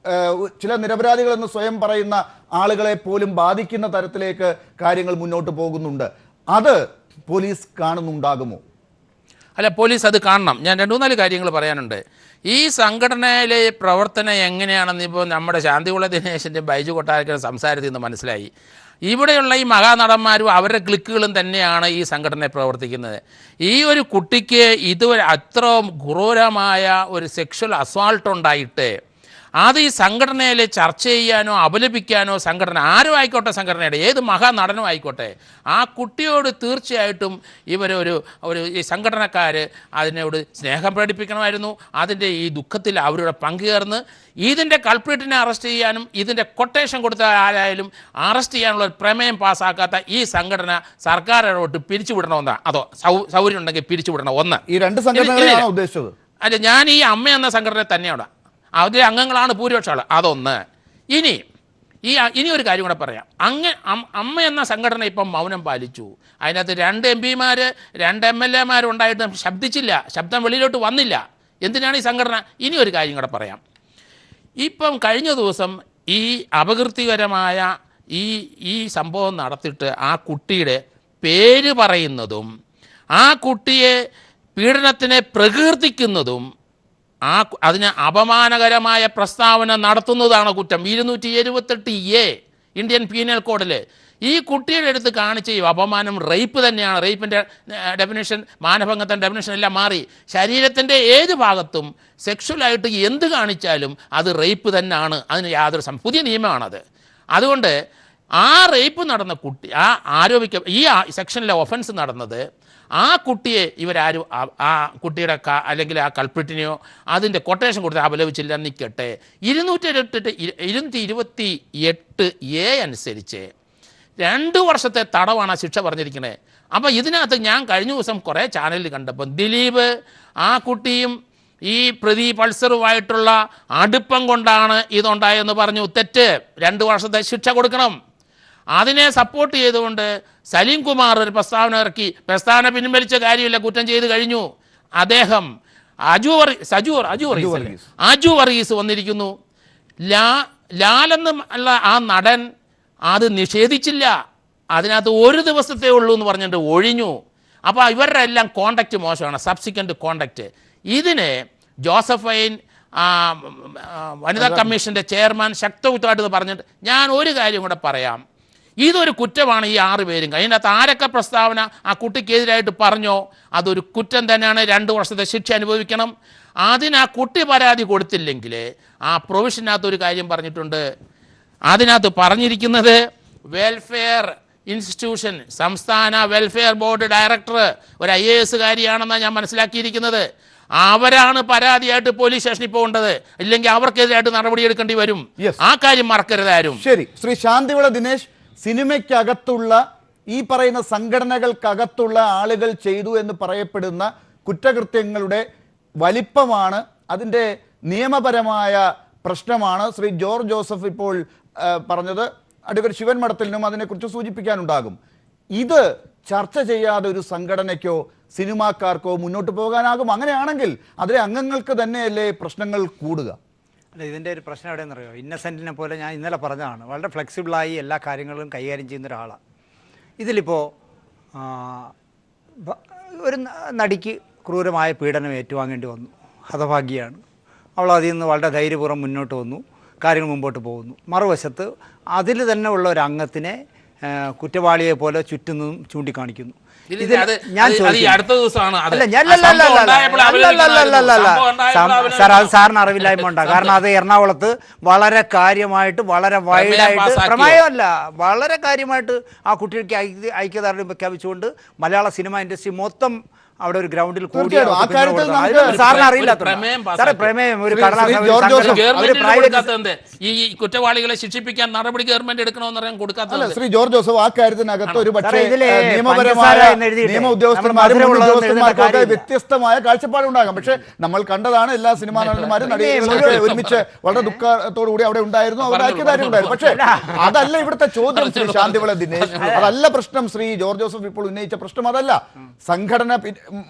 S1: ചില നിരപരാധികളെന്ന് സ്വയം പറയുന്ന ആളുകളെ പോലും ബാധിക്കുന്ന തരത്തിലേക്ക് കാര്യങ്ങൾ മുന്നോട്ട് പോകുന്നുണ്ട്. അത് പോലീസ് കാണുന്നുണ്ടാകുമോ?
S2: അല്ല, പോലീസ് അത് കാണണം. ഞാൻ 2-4 കാര്യങ്ങൾ പറയാനുണ്ട്. ഈ സംഘടനയിലെ പ്രവർത്തനം എങ്ങനെയാണെന്ന് ഇപ്പോൾ നമ്മുടെ ശാന്തികുള ദിനേശൻ്റെ ബൈജു കൊട്ടാരക്കര സംസാരത്തിൽ നിന്ന് മനസ്സിലായി. ഇവിടെയുള്ള ഈ മഹാനടന്മാരും അവരുടെ ക്ലിക്കുകളും തന്നെയാണ് ഈ സംഘടനയെ പ്രവർത്തിക്കുന്നത്. ഈ ഒരു കുട്ടിക്ക് ഇതുവരെ അത്ര ക്രൂരമായ ഒരു സെക്ഷൽ അസോൾട്ട് ഉണ്ടായിട്ട് അത് ഈ സംഘടനയിൽ ചർച്ച ചെയ്യാനോ അപലപിക്കാനോ സംഘടന ആരും ആയിക്കോട്ടെ, സംഘടനയുടെ ഏത് മഹാനടനും ആയിക്കോട്ടെ, ആ കുട്ടിയോട് തീർച്ചയായിട്ടും ഇവരൊരു ഈ സംഘടനക്കാർ അതിനോട് സ്നേഹം പ്രകടിപ്പിക്കണമായിരുന്നു. അതിൻ്റെ ഈ ദുഃഖത്തിൽ അവരുടെ പങ്കുചേർന്ന് ഇതിൻ്റെ കൾപ്രിറ്റിനെ അറസ്റ്റ് ചെയ്യാനും ഇതിൻ്റെ കൊട്ടേഷൻ കൊടുത്ത ആരായാലും അറസ്റ്റ് ചെയ്യാനുള്ള ഒരു പ്രമേയം പാസ്സാക്കാത്ത ഈ സംഘടന സർക്കാരോട്ട് പിരിച്ചുവിടണമെന്നാണ്. അതോ സൗകര്യം ഉണ്ടെങ്കിൽ പിരിച്ചുവിടണം. ഒന്ന്,
S1: ഈ രണ്ട് സംഘടനകളാണ് ഉദ്ദേശിച്ചത്.
S2: അല്ല, ഞാൻ ഈ അമ്മ എന്ന സംഘടന തന്നെയാണ്, അതിലെ അംഗങ്ങളാണ് ഭൂരിപക്ഷം ആൾ. അതൊന്ന്. ഇനി ഒരു കാര്യം കൂടെ പറയാം. അമ്മ എന്ന സംഘടന ഇപ്പം മൗനം പാലിച്ചു. അതിനകത്ത് 2 MP-മാർ 2 MLA-മാർ ഉണ്ടായിട്ടും ശബ്ദിച്ചില്ല, ശബ്ദം വെളിയിലോട്ട് വന്നില്ല. എന്തിനാണ് ഈ സംഘടന? ഇനി ഒരു കാര്യം കൂടെ പറയാം. ഇപ്പം കഴിഞ്ഞ ദിവസം ഈ അപകീർത്തികരമായ ഈ സംഭവം നടത്തിയിട്ട് ആ കുട്ടിയുടെ പേര് പറയുന്നതും ആ കുട്ടിയെ പീഡനത്തിനെ പ്രകീർത്തിക്കുന്നതും അതിന് അപമാനകരമായ പ്രസ്താവന നടത്തുന്നതാണ് കുറ്റം. 278A ഇന്ത്യൻ പീനൽ കോഡിൽ ഈ കുട്ടിയുടെ അടുത്ത് കാണിച്ച ഈ അപമാനം റേപ്പ് തന്നെയാണ്. റേപ്പിൻ്റെ ഡെഫിനേഷൻ, മാനഭംഗത്തിൻ്റെ ഡെഫിനേഷൻ എല്ലാം മാറി. ശരീരത്തിൻ്റെ ഏത് ഭാഗത്തും സെക്ഷുവലായിട്ട് എന്ത് കാണിച്ചാലും അത് റേപ്പ് തന്നെയാണ്. അതിന് യാതൊരു പുതിയ നിയമമാണത്. അതുകൊണ്ട് ആ റേപ്പ് നടന്ന കുട്ടി, ഈ സെക്ഷനിലെ ഒഫൻസ് നടന്നത് ആ കുട്ടിയെ ഇവരാരും ആ കുട്ടിയുടെ അല്ലെങ്കിൽ ആ കൾപ്രിറ്റിനെയോ അതിൻ്റെ കൊട്ടേഷൻ കൊടുത്ത് അപലപിച്ചില്ല നിൽക്കട്ടെ. 228A അനുസരിച്ച് 2 വർഷത്തെ തടവാണ് ശിക്ഷ പറഞ്ഞിരിക്കുന്നത്. അപ്പോൾ ഇതിനകത്ത് ഞാൻ കഴിഞ്ഞ ദിവസം കുറേ ചാനലിൽ കണ്ടപ്പം ദിലീപ് ആ കുട്ടിയും ഈ പ്രതി പൾസറുമായിട്ടുള്ള അടുപ്പം കൊണ്ടാണ് ഇതുണ്ടായെന്ന് പറഞ്ഞു. തെറ്റ്. 2 വർഷത്തെ ശിക്ഷ കൊടുക്കണം. അതിനെ സപ്പോർട്ട് ചെയ്തുകൊണ്ട് സലീം കുമാർ ഒരു പ്രസ്താവന ഇറക്കി. പ്രസ്താവന പിൻവലിച്ച കാര്യമില്ല, കുറ്റം ചെയ്ത് കഴിഞ്ഞു. അദ്ദേഹം അജു വർഗീസ് വന്നിരിക്കുന്നു. ലാലെന്ന് അല്ല ആ നടൻ അത് നിഷേധിച്ചില്ല. അതിനകത്ത് 1 ദിവസത്തെ ഉള്ളൂ എന്ന് പറഞ്ഞിട്ട് ഒഴിഞ്ഞു. അപ്പോൾ ഇവരുടെ എല്ലാം കോണ്ടാക്റ്റ് മോശമാണ്, സബ്സിക്വൻറ്റ് കോണ്ടാക്റ്റ്. ഇതിന് ജോസഫൈൻ വനിതാ കമ്മീഷൻ്റെ ചെയർമാൻ ശക്തവുമായിട്ട് പറഞ്ഞിട്ട് ഞാൻ ഒരു കാര്യം കൂടെ പറയാം. ഇതൊരു കുറ്റമാണ്. ഈ 6 പേരും അതിനകത്ത് ആരൊക്കെ പ്രസ്താവന ആ കുട്ടിക്കെതിരായിട്ട് പറഞ്ഞോ അതൊരു കുറ്റം തന്നെയാണ്. 2 വർഷത്തെ ശിക്ഷ അനുഭവിക്കണം. അതിന് ആ കുട്ടി പരാതി കൊടുത്തില്ലെങ്കിൽ ആ പ്രൊവിഷനകത്ത് ഒരു കാര്യം പറഞ്ഞിട്ടുണ്ട്. അതിനകത്ത് പറഞ്ഞിരിക്കുന്നത് വെൽഫെയർ ഇൻസ്റ്റിറ്റ്യൂഷൻ, സംസ്ഥാന വെൽഫെയർ ബോർഡ് ഡയറക്ടർ ഒരു IAS കാരിയാണെന്നാണ് ഞാൻ മനസ്സിലാക്കിയിരിക്കുന്നത്. അവരാണ് പരാതിയായിട്ട് പോലീസ് സ്റ്റേഷനിൽ പോകേണ്ടത്. ഇല്ലെങ്കിൽ അവർക്കെതിരായിട്ട് നടപടിയെടുക്കേണ്ടി വരും. ആ കാര്യം മറക്കരുതാരും.
S1: ശരി, ശ്രീ ശാന്തിവിള ദിനേശ്, സിനിമയ്ക്കകത്തുള്ള ഈ പറയുന്ന സംഘടനകൾക്കകത്തുള്ള ആളുകൾ ചെയ്തു എന്ന് പറയപ്പെടുന്ന കുറ്റകൃത്യങ്ങളുടെ വലിപ്പമാണ്, അതിൻ്റെ നിയമപരമായ പ്രശ്നമാണ് ശ്രീ ജോർജ് ജോസഫ് ഇപ്പോൾ പറഞ്ഞത്. അഡ്വക്കേറ്റ് ശിവൻ മഠത്തിലിനും അതിനെക്കുറിച്ച് സൂചിപ്പിക്കാനുണ്ടാകും. ഇത് ചർച്ച ചെയ്യാതെ ഒരു സംഘടനയ്ക്കോ സിനിമാക്കാർക്കോ മുന്നോട്ട് പോകാനാകും? അങ്ങനെയാണെങ്കിൽ അതിലെ അംഗങ്ങൾക്ക് തന്നെയല്ലേ പ്രശ്നങ്ങൾ കൂടുക?
S6: അല്ല, ഇതിൻ്റെ ഒരു പ്രശ്നം എവിടെയെന്ന് അറിയോ? ഇന്നസെൻറ്റിനെ പോലെ ഞാൻ ഇന്നലെ പറഞ്ഞതാണ്, വളരെ ഫ്ലെക്സിബിളായി എല്ലാ കാര്യങ്ങളും കൈകാര്യം ചെയ്യുന്ന ഒരാളാണ്. ഇതിലിപ്പോൾ ഒരു നടിക്ക് ക്രൂരമായ പീഡനം ഏറ്റുവാങ്ങേണ്ടി വന്നു, ഹതഭാഗ്യമാണ്. അവൾ അതിൽ നിന്ന് വളരെ ധൈര്യപൂർവ്വം മുന്നോട്ട് വന്നു, കാര്യങ്ങൾ മുമ്പോട്ട് പോകുന്നു. മറുവശത്ത് അതിൽ തന്നെ ഉള്ള ഒരു അംഗത്തിനെ കുറ്റവാളിയെ പോലെ ചുറ്റും ചൂണ്ടിക്കാണിക്കുന്നു.
S2: ഇതിൽ
S6: ഇതിൽ
S2: അത്
S6: ഞാൻ
S2: അത് ഈ
S6: ചോദിക്കുന്നു.
S2: അടുത്ത ദിവസമാണ് അത്.
S6: അല്ല,
S2: ആ സംഭവം ഉണ്ടായപ്പോൾ അവലപിക്കണമായിരുന്നു. സംഭവം ഉണ്ടായപ്പോൾ
S6: സാർ, അത് സാറിന് അറിവില്ലായ്മ ഉണ്ടാകും. കാരണം അത് എറണാകുളത്ത് വളരെ കാര്യമായിട്ട്, വളരെ വൈഡായിട്ട്,
S2: പാസ്സാക്കിയോ?
S6: പ്രമേയമല്ല, വളരെ കാര്യമായിട്ട് ആ കുട്ടികൾക്ക് ഐക്യദാർഢ്യം പ്രഖ്യാപിച്ചുകൊണ്ട് മലയാള സിനിമ ഇൻഡസ്ട്രി മൊത്തം അവിടെ ഒരു ഗ്രൗണ്ടിൽ കൂടി
S1: തീർച്ചയായിട്ടും. ആ കാര്യത്തിൽ നമുക്ക്
S6: സാറിന് അറിയില്ലാത്ത
S2: പ്രമേയം
S6: സാറേ, പ്രമേയം ഒരു കടലാസ്
S1: ശ്രീ ജോർജ് ജോസഫ്,
S2: ഗവൺമെന്റ് കൊടുക്കാത്തത് ഈ കുറ്റവാളികളെ ശിക്ഷിപ്പിക്കാൻ നടപടി ഗവൺമെന്റ് എടുക്കണമെന്ന് പറയാൻ
S1: അല്ല,
S2: കൊടുക്കാത്തത്.
S1: ശ്രീ ജോർജ് ജോസഫ്, ആ കാര്യത്തിനകത്ത് ഒരു പക്ഷേ
S6: സാറേ, ഇതിലെ
S1: നിയമപരമായ
S6: പഞ്ചസാര എന്ന് എഴുതിയില്ലേ?
S1: നിയമ ഉദ്യോഗസ്ഥന്മാരും
S6: നമ്മൾ മധുരമുള്ളത്
S1: ഉദ്യോഗസ്ഥന്മാർക്കും ഒക്കെ
S6: കാര്യമില്ല.
S1: വ്യത്യസ്തമായ കാഴ്ചപ്പാടുണ്ടാകാം. പക്ഷേ നമ്മൾ കണ്ടതാണ് എല്ലാ സിനിമാ നടന്മാരും നടികളൊക്കെ ഒരുമിച്ച് വളരെ ദുഃഖത്തോടു കൂടി അവിടെ ഉണ്ടായിരുന്നു, അവർ ഐക്യദാർഢ്യം ഉണ്ടായിരുന്നു. പക്ഷേ അതല്ല ഇവിടുത്തെ ചോദ്യം ശ്രീ ശാന്തിവിള ദിനേശ്, അതല്ല പ്രശ്നം. ശ്രീ ജോർജ് ജോസഫ് ഇപ്പോൾ ഉന്നയിച്ച പ്രശ്നം അതല്ല. സംഘടന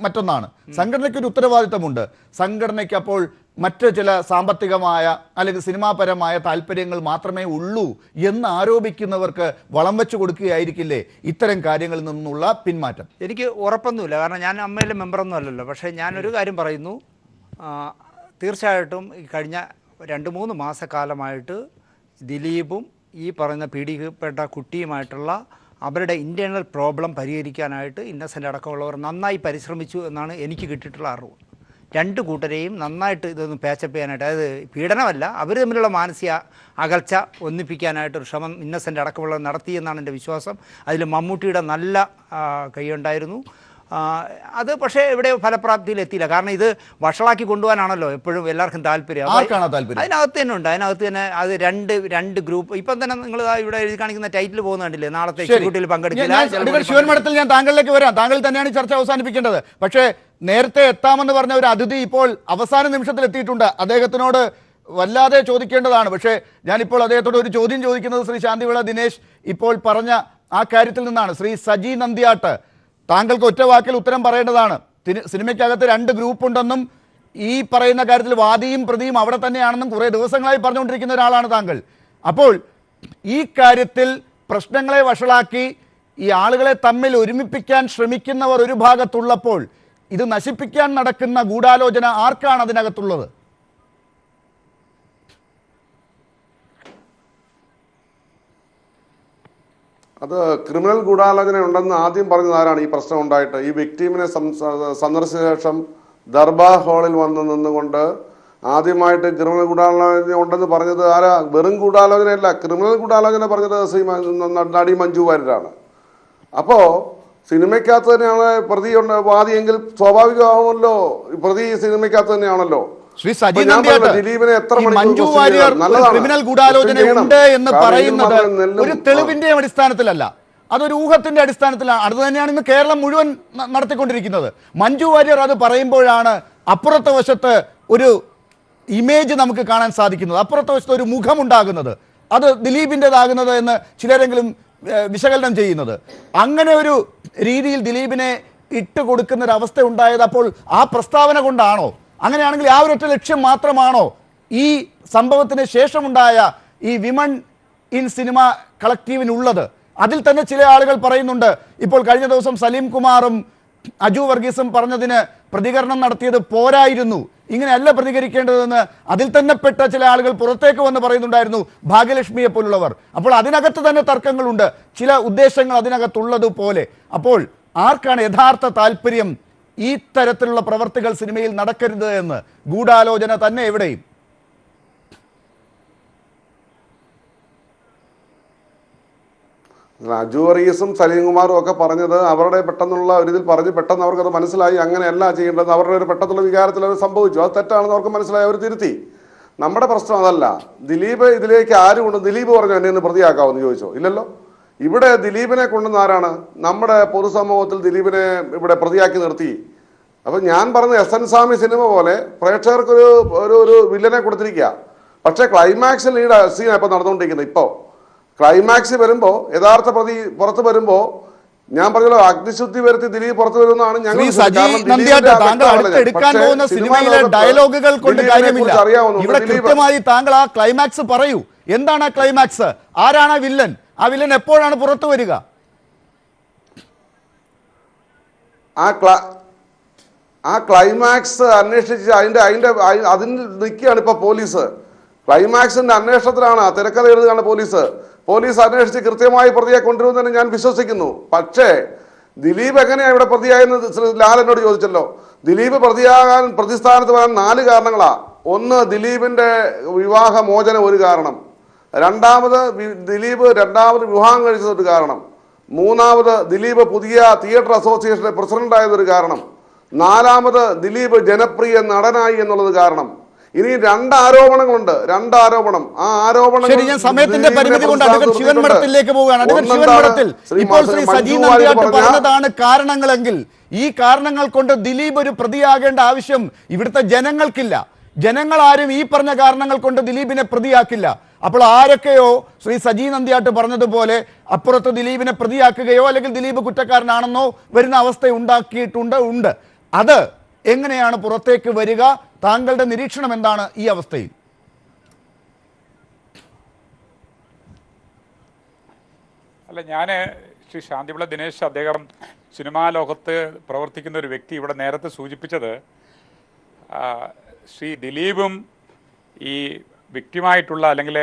S1: മറ്റൊന്നാണ്. സംഘടനയ്ക്ക് ഒരു ഉത്തരവാദിത്തമുണ്ട്. സംഘടനയ്ക്ക് അപ്പോൾ മറ്റ് ചില സാമ്പത്തികമായ അല്ലെങ്കിൽ സിനിമാപരമായ താല്പര്യങ്ങൾ മാത്രമേ ഉള്ളൂ എന്ന് ആരോപിക്കുന്നവർക്ക് വളം വെച്ച് കൊടുക്കുകയായിരിക്കില്ലേ ഇത്തരം കാര്യങ്ങളിൽ നിന്നുള്ള പിന്മാറ്റം?
S6: എനിക്ക് ഉറപ്പൊന്നുമില്ല. കാരണം ഞാൻ അമ്മയിലെ മെമ്പറൊന്നും അല്ലല്ലോ. പക്ഷേ ഞാനൊരു കാര്യം പറയുന്നു, തീർച്ചയായിട്ടും ഈ കഴിഞ്ഞ 2-3 മാസക്കാലമായിട്ട് ദിലീപും ഈ പറയുന്ന പീഡിപ്പിക്കപ്പെട്ട കുട്ടിയുമായിട്ടുള്ള അവരുടെ ഇൻറ്റേർണൽ പ്രോബ്ലം പരിഹരിക്കാനായിട്ട് ഇന്നസെൻ്റ് അടക്കമുള്ളവർ നന്നായി പരിശ്രമിച്ചു എന്നാണ് എനിക്ക് കിട്ടിയിട്ടുള്ള അറിവ്. 2 കൂട്ടരെയും നന്നായിട്ട് ഇതൊന്ന് പാച്ചപ്പ് ചെയ്യാനായിട്ട്, അതായത് പീഡനമല്ല, അവർ തമ്മിലുള്ള മാനസിക അകൽച്ച ഒന്നിപ്പിക്കാനായിട്ടൊരു ശ്രമം ഇന്നസെൻ്റ് അടക്കമുള്ളവർ നടത്തിയെന്നാണ് എൻ്റെ വിശ്വാസം. അതിൽ മമ്മൂട്ടിയുടെ നല്ല കൈയുണ്ടായിരുന്നു. അത് പക്ഷേ ഇവിടെ ഫലപ്രാപ്തിയിൽ എത്തിയില്ല. കാരണം ഇത് വഷളാക്കി കൊണ്ടുപോകാനാണല്ലോ എപ്പോഴും എല്ലാവർക്കും താല്പര്യം. അതിനകത്ത് തന്നെ ഉണ്ട്. അതിനകത്ത് തന്നെ അത് രണ്ട് ഗ്രൂപ്പ്. ഇപ്പം തന്നെ നിങ്ങൾ ഇവിടെ എഴുതി കാണിക്കുന്ന ടൈറ്റിൽ പോകുന്ന കണ്ടില്ലേ, നാളത്തെ എക്സിക്യൂട്ടീവിൽ പങ്കെടുക്കില്ല.
S1: ശിവൻമഠത്തിൽ ഞാൻ താങ്കളിലേക്ക് വരാം. താങ്കൾ തന്നെയാണ് ഈ ചർച്ച അവസാനിപ്പിക്കേണ്ടത്. പക്ഷേ നേരത്തെ എത്താമെന്ന് പറഞ്ഞ ഒരു അതിഥി ഇപ്പോൾ അവസാന നിമിഷത്തിൽ എത്തിയിട്ടുണ്ട്. അദ്ദേഹത്തിനോട് വല്ലാതെ ചോദിക്കേണ്ടതാണ്. പക്ഷേ ഞാനിപ്പോൾ അദ്ദേഹത്തോട് ഒരു ചോദ്യം ചോദിക്കുന്നത് ശ്രീ ശാന്തിവിള ദിനേശ് ഇപ്പോൾ പറഞ്ഞ ആ കാര്യത്തിൽ നിന്നാണ്. ശ്രീ സജി നന്ദിയാട്ട്, താങ്കൾക്ക് ഒറ്റ വാക്കിൽ ഉത്തരം പറയേണ്ടതാണ്. സിനിമയ്ക്കകത്ത് 2 ഗ്രൂപ്പ് ഉണ്ടെന്നും ഈ പറയുന്ന കാര്യത്തിൽ വാദിയും പ്രതിയും അവിടെ തന്നെയാണെന്നും കുറേ ദിവസങ്ങളായി പറഞ്ഞുകൊണ്ടിരിക്കുന്ന ഒരാളാണ് താങ്കൾ. അപ്പോൾ ഈ കാര്യത്തിൽ പ്രശ്നങ്ങളെ വഷളാക്കി ഈ ആളുകളെ തമ്മിൽ ഒരുമിപ്പിക്കാൻ ശ്രമിക്കുന്നവർ ഒരു ഭാഗത്തുള്ളപ്പോൾ ഇത് നശിപ്പിക്കാൻ നടക്കുന്ന ഗൂഢാലോചന ആർക്കാണ് അതിനകത്തുള്ളത്?
S7: അത് ക്രിമിനൽ ഗൂഢാലോചന ഉണ്ടെന്ന് ആദ്യം പറഞ്ഞത് ആരാണ്? ഈ പ്രശ്നം ഉണ്ടായിട്ട് ഈ വിക്ടിമിനെ സന്ദർശിച്ച ശേഷം ദർബാർ ഹാളിൽ വന്ന് നിന്നുകൊണ്ട് ആദ്യമായിട്ട് ക്രിമിനൽ ഗൂഢാലോചന ഉണ്ടെന്ന് പറഞ്ഞത് ആരാ? വെറും ഗൂഢാലോചനയല്ല, ക്രിമിനൽ ഗൂഢാലോചന പറഞ്ഞത് നടി മഞ്ജു വാര്യരാണ്. അപ്പോൾ സിനിമയ്ക്കകത്ത് തന്നെയാണ് പ്രതി വാദിയെങ്കിൽ സ്വാഭാവികമാവുമല്ലോ പ്രതി സിനിമയ്ക്കകത്ത് തന്നെയാണല്ലോ.
S1: ശ്രീ സജി നന്ദിയാട്ട്, മഞ്ജു വാര്യർ ക്രിമിനൽ ഗൂഢാലോചന ഉണ്ട് എന്ന് പറയുന്നത് ഒരു തെളിവിന്റെ അടിസ്ഥാനത്തിലല്ല, അതൊരു ഊഹത്തിന്റെ അടിസ്ഥാനത്തിലാണ്. അത് തന്നെയാണ് ഇന്ന് കേരളം മുഴുവൻ നടത്തിക്കൊണ്ടിരിക്കുന്നത്. മഞ്ജു വാര്യർ അത് പറയുമ്പോഴാണ് അപ്പുറത്തെ വശത്ത് ഒരു ഇമേജ് നമുക്ക് കാണാൻ സാധിക്കുന്നത്, അപ്പുറത്തെ വശത്ത് ഒരു മുഖമുണ്ടാകുന്നത്, അത് ദിലീപിൻ്റെതാകുന്നത് എന്ന് ചിലരെങ്കിലും വിശകലനം ചെയ്യുന്നത്. അങ്ങനെ ഒരു രീതിയിൽ ദിലീപിനെ ഇട്ട് കൊടുക്കുന്നൊരവസ്ഥ ഉണ്ടായത് അപ്പോൾ ആ പ്രസ്താവന കൊണ്ടാണോ? അങ്ങനെയാണെങ്കിൽ ആ ഒരൊറ്റ ലക്ഷ്യം മാത്രമാണോ ഈ സംഭവത്തിന് ശേഷമുണ്ടായ ഈ വിമൺ ഇൻ സിനിമ കളക്റ്റീവിനുള്ളത്? അതിൽ തന്നെ ചില ആളുകൾ പറയുന്നുണ്ട്, ഇപ്പോൾ കഴിഞ്ഞ ദിവസം സലീം കുമാറും അജു വർഗീസും പറഞ്ഞതിന് പ്രതികരണം നടത്തിയത് പോരായിരുന്നു, ഇങ്ങനെയല്ല പ്രതികരിക്കേണ്ടതെന്ന് അതിൽ തന്നെ പെട്ട ചില ആളുകൾ പുറത്തേക്ക് വന്ന് പറയുന്നുണ്ടായിരുന്നു, ഭാഗ്യലക്ഷ്മിയെ പോലുള്ളവർ. അപ്പോൾ അതിനകത്ത് തന്നെ തർക്കങ്ങളുണ്ട്, ചില ഉദ്ദേശങ്ങൾ അതിനകത്തുള്ളതുപോലെ. അപ്പോൾ ആർക്കാണ് യഥാർത്ഥ താല്പര്യം ഈ തരത്തിലുള്ള പ്രവർത്തികൾ സിനിമയിൽ നടക്കരുത് എന്ന്? ഗൂഢാലോചന തന്നെ എവിടെയും.
S7: അജു വർഗീസും സലീം കുമാറും ഒക്കെ പറഞ്ഞത് അവരുടെ പെട്ടെന്നുള്ള ഒരു ഇതിൽ പറഞ്ഞ് പെട്ടെന്ന് അവർക്കത് മനസ്സിലായി അങ്ങനെയല്ല ചെയ്യേണ്ടത്, അവരുടെ ഒരു പെട്ടെന്നുള്ള വികാരത്തിൽ അത് സംഭവിച്ചു, അത് തെറ്റാണെന്ന് അവർക്ക് മനസ്സിലായി, അവർ തിരുത്തി. നമ്മുടെ പ്രശ്നം അതല്ല. ദിലീപ് ഇതിലേക്ക് ആരും കൊണ്ട് ദിലീപ് പറഞ്ഞു എന്നെ ഒന്ന് പ്രതിയാക്കാമെന്ന് ചോദിച്ചോ? ഇല്ലല്ലോ. ഇവിടെ ദിലീപിനെ കൊണ്ടുവന്ന ആരാണ്? നമ്മുടെ പൊതുസമൂഹത്തിൽ ദിലീപിനെ ഇവിടെ പ്രതിയാക്കി നിർത്തി. അപ്പം ഞാൻ പറഞ്ഞ എസ് എൻ സ്വാമി സിനിമ പോലെ പ്രേക്ഷകർക്കൊരു ഒരു വില്ലനെ കൊടുത്തിരിക്കുക. പക്ഷേ ക്ലൈമാക്സ് ലീഡ് സീനാണ് ഇപ്പോൾ നടന്നുകൊണ്ടിരിക്കുന്നത്. ഇപ്പോൾ ക്ലൈമാക്സ് വരുമ്പോൾ യഥാർത്ഥ പ്രതി പുറത്ത് വരുമ്പോൾ ഞാൻ പറഞ്ഞല്ലോ അഗ്നിശുദ്ധി വരുത്തി ദിലീപ് പുറത്തു വരുന്നതാണ് ഞങ്ങൾ.
S1: ഡയലോഗുകൾ കൊണ്ട് കാര്യമില്ല. ഇവിടെ കൃത്യമായി താങ്കൾ ആ ക്ലൈമാക്സ് പറയൂ. എന്താണ് ആ ക്ലൈമാക്സ്? ആരാണ് വില്ലൻ? ആ വില്ലൻ എപ്പോഴാണ് പുറത്തു വരിക?
S7: ആ ക്ലൈമാക്സ് അന്വേഷിച്ച് അതിൽ നിൽക്കുകയാണ് ഇപ്പൊ പോലീസ്. ക്ലൈമാക്സിന്റെ അന്വേഷണത്തിലാണ്, തിരക്കഥ എഴുതുകയാണ് പോലീസ്. പോലീസ് അന്വേഷിച്ച് കൃത്യമായി പ്രതിയെ കൊണ്ടുവരുമെന്ന് ഞാൻ വിശ്വസിക്കുന്നു. പക്ഷേ ദിലീപ് എങ്ങനെയാ ഇവിടെ പ്രതിയായെന്ന് ശ്രീ ലാലനോട് ചോദിച്ചല്ലോ. ദിലീപ് പ്രതിയാകാൻ പ്രതിസ്ഥാനത്ത് വരാൻ 4 കാരണങ്ങളാ. ഒന്ന്, ദിലീപിന്റെ വിവാഹ മോചനം ഒരു കാരണം. രണ്ടാമത്, ദിലീപ് രണ്ടാമത് വിവാഹം കഴിച്ചത് ഒരു കാരണം. മൂന്നാമത്, ദിലീപ് പുതിയ തിയേറ്റർ അസോസിയേഷന്റെ പ്രസിഡന്റ് ആയതൊരു കാരണം. നാലാമത്, ദിലീപ് ജനപ്രിയ നടനായി എന്നുള്ളത് കാരണം. ഇനി 2 ആരോപണങ്ങളുണ്ട്. 2 ആരോപണം. ആ ആരോപണം
S1: ശരി, ഞാൻ സമയത്തിന്റെ പരിമിതി കൊണ്ട് അഡ്വക്കേറ്റ് ശിവൻ മഠത്തിലേക്ക് പോവുകയാണ്. അഡ്വക്കേറ്റ് ശിവൻ മഠത്തിൽ ഇപ്പോൾ ശ്രീ സജി നന്ദിയാട്ട് പറഞ്ഞതാണ് കാരണങ്ങളെങ്കിൽ ഈ കാരണങ്ങൾ കൊണ്ട് ദിലീപ് ഒരു പ്രതിയാകേണ്ട ആവശ്യം ഇവിടുത്തെ ജനങ്ങൾക്കില്ല. ജനങ്ങൾ ആരും ഈ പറഞ്ഞ കാരണങ്ങൾ കൊണ്ട് ദിലീപിനെ പ്രതിയാക്കില്ല. അപ്പോൾ ആരൊക്കെയോ ശ്രീ സജി നന്ദിയാട്ട് പറഞ്ഞതുപോലെ അപ്പുറത്ത് ദിലീപിനെ പ്രതിയാക്കുകയോ അല്ലെങ്കിൽ ദിലീപ് കുറ്റക്കാരനാണെന്നോ വരുന്ന അവസ്ഥ ഉണ്ടാക്കിയിട്ടുണ്ട്. അത് എങ്ങനെയാണ് പുറത്തേക്ക് വരിക? താങ്കളുടെ നിരീക്ഷണം എന്താണ് ഈ അവസ്ഥയിൽ?
S3: അല്ല, ഞാൻ ശ്രീ ശാന്തിപിള്ള ദിനേശ് അദ്ദേഹം സിനിമാ ലോകത്ത് പ്രവർത്തിക്കുന്ന ഒരു വ്യക്തി ഇവിടെ നേരത്തെ സൂചിപ്പിച്ചത് ശ്രീ ദിലീപും ഈ വ്യക്തിയുമായിട്ടുള്ള അല്ലെങ്കിൽ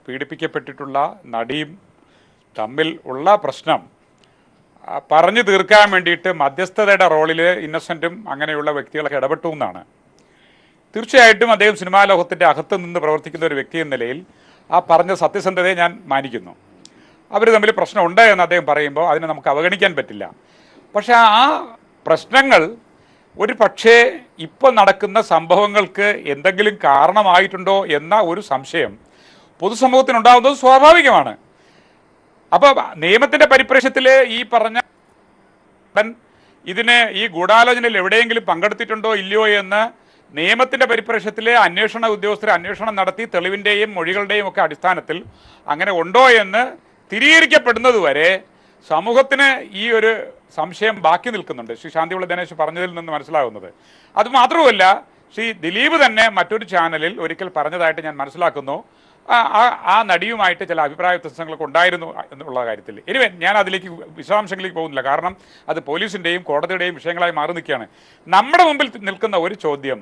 S3: പീഡിപ്പിക്കപ്പെട്ടിട്ടുള്ള നടിയും തമ്മിൽ ഉള്ള പ്രശ്നം പറഞ്ഞു തീർക്കാൻ വേണ്ടിയിട്ട് മധ്യസ്ഥതയുടെ റോളിൽ ഇന്നസെൻറ്റും അങ്ങനെയുള്ള വ്യക്തികളൊക്കെ ഇടപെട്ടു എന്നാണ്. തീർച്ചയായിട്ടും അദ്ദേഹം സിനിമാ ലോകത്തിൻ്റെ അകത്ത് നിന്ന് പ്രവർത്തിക്കുന്ന ഒരു വ്യക്തി എന്ന നിലയിൽ ആ പറഞ്ഞ സത്യസന്ധതയെ ഞാൻ മാനിക്കുന്നു. അവർ തമ്മിൽ പ്രശ്നമുണ്ട് എന്ന് അദ്ദേഹം പറയുമ്പോൾ അതിനെ നമുക്ക് അവഗണിക്കാൻ പറ്റില്ല. പക്ഷേ ആ പ്രശ്നങ്ങൾ ഒരു പക്ഷേ ഇപ്പോൾ നടക്കുന്ന സംഭവങ്ങൾക്ക് എന്തെങ്കിലും കാരണമായിട്ടുണ്ടോ എന്ന ഒരു സംശയം പൊതുസമൂഹത്തിനുണ്ടാകുന്നത് സ്വാഭാവികമാണ്. അപ്പോൾ നിയമത്തിൻ്റെ പരിപ്രേക്ഷ്യത്തിൽ ഈ പറഞ്ഞ ഇതിന് ഈ ഗൂഢാലോചനയിൽ എവിടെയെങ്കിലും പങ്കെടുത്തിട്ടുണ്ടോ ഇല്ലയോ എന്ന് നിയമത്തിൻ്റെ പരിപ്രേക്ഷ്യത്തിൽ അന്വേഷണ ഉദ്യോഗസ്ഥർ അന്വേഷണം നടത്തി തെളിവിൻ്റെയും മൊഴികളുടെയും ഒക്കെ അടിസ്ഥാനത്തിൽ അങ്ങനെ ഉണ്ടോ എന്ന് സ്ഥിരീകരിക്കപ്പെടുന്നതുവരെ സമൂഹത്തിന് ഈ ഒരു സംശയം ബാക്കി നിൽക്കുന്നുണ്ട്. ശ്രീ ശാന്തിപിള്ള ദിനേശ് പറഞ്ഞതിൽ നിന്ന് മനസ്സിലാകുന്നത്. അതുമാത്രമല്ല, ശ്രീ ദിലീപ് തന്നെ മറ്റൊരു ചാനലിൽ ഒരിക്കൽ പറഞ്ഞതായിട്ട് ഞാൻ മനസ്സിലാക്കുന്നു, ആ നടിയുമായിട്ട് ചില അഭിപ്രായ വ്യത്യാസങ്ങളൊക്കെ ഉണ്ടായിരുന്നു എന്നുള്ള കാര്യത്തിൽ. എനിവേ ഞാൻ അതിലേക്ക് വിശദാംശങ്ങളിലേക്ക് പോകുന്നില്ല, കാരണം അത് പോലീസിൻ്റെയും കോടതിയുടെയും വിഷയങ്ങളായി മാറി നിൽക്കുകയാണ്. നമ്മുടെ മുമ്പിൽ നിൽക്കുന്ന ഒരു ചോദ്യം,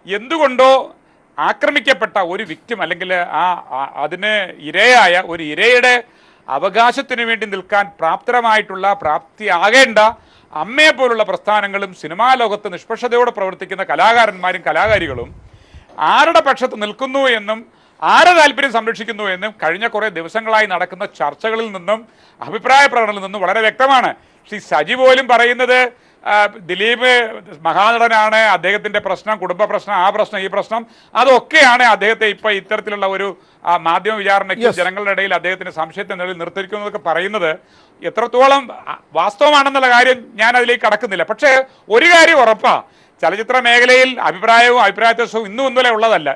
S3: എന്തുകൊണ്ടോ ആക്രമിക്കപ്പെട്ട ഒരു വിക്ടിം അല്ലെങ്കിൽ അതിന് ഇരയായ ഒരു ഇരയുടെ അവകാശത്തിന് വേണ്ടി നിൽക്കാൻ പ്രാപ്തിയാകേണ്ട അമ്മയെ പോലുള്ള പ്രസ്ഥാനങ്ങളും സിനിമാ ലോകത്ത് നിഷ്പക്ഷതയോടെ പ്രവർത്തിക്കുന്ന കലാകാരന്മാരും കലാകാരികളും ആരുടെ പക്ഷത്ത് നിൽക്കുന്നു എന്നും ആരുടെ താല്പര്യം സംരക്ഷിക്കുന്നു എന്നും കഴിഞ്ഞ കുറേ ദിവസങ്ങളായി നടക്കുന്ന ചർച്ചകളിൽ നിന്നും അഭിപ്രായ പ്രകടനങ്ങളിൽ നിന്നും വളരെ വ്യക്തമാണ്. ശ്രീ സജി പോലും പറയുന്നത് ദിലീപ് മഹാനടനാണ്, അദ്ദേഹത്തിൻ്റെ പ്രശ്നം, കുടുംബ പ്രശ്നം, ആ പ്രശ്നം, ഈ പ്രശ്നം, അതൊക്കെയാണ് അദ്ദേഹത്തെ ഇപ്പോൾ ഇത്തരത്തിലുള്ള ഒരു മാധ്യമ വിചാരണയ്ക്ക് ജനങ്ങളുടെ ഇടയിൽ അദ്ദേഹത്തിൻ്റെ സംശയത്തെ നിലയിൽ നിർത്തിയിരിക്കുന്നതൊക്കെ പറയുന്നത് എത്രത്തോളം വാസ്തവമാണെന്നുള്ള കാര്യം ഞാൻ അതിലേക്ക് കടക്കുന്നില്ല. പക്ഷേ ഒരു കാര്യം ഉറപ്പാണ്, ചലച്ചിത്ര മേഖലയിൽ അഭിപ്രായവും അഭിപ്രായ വ്യത്യാസവും ഇന്നും ഇന്നലെ ഉള്ളതല്ല.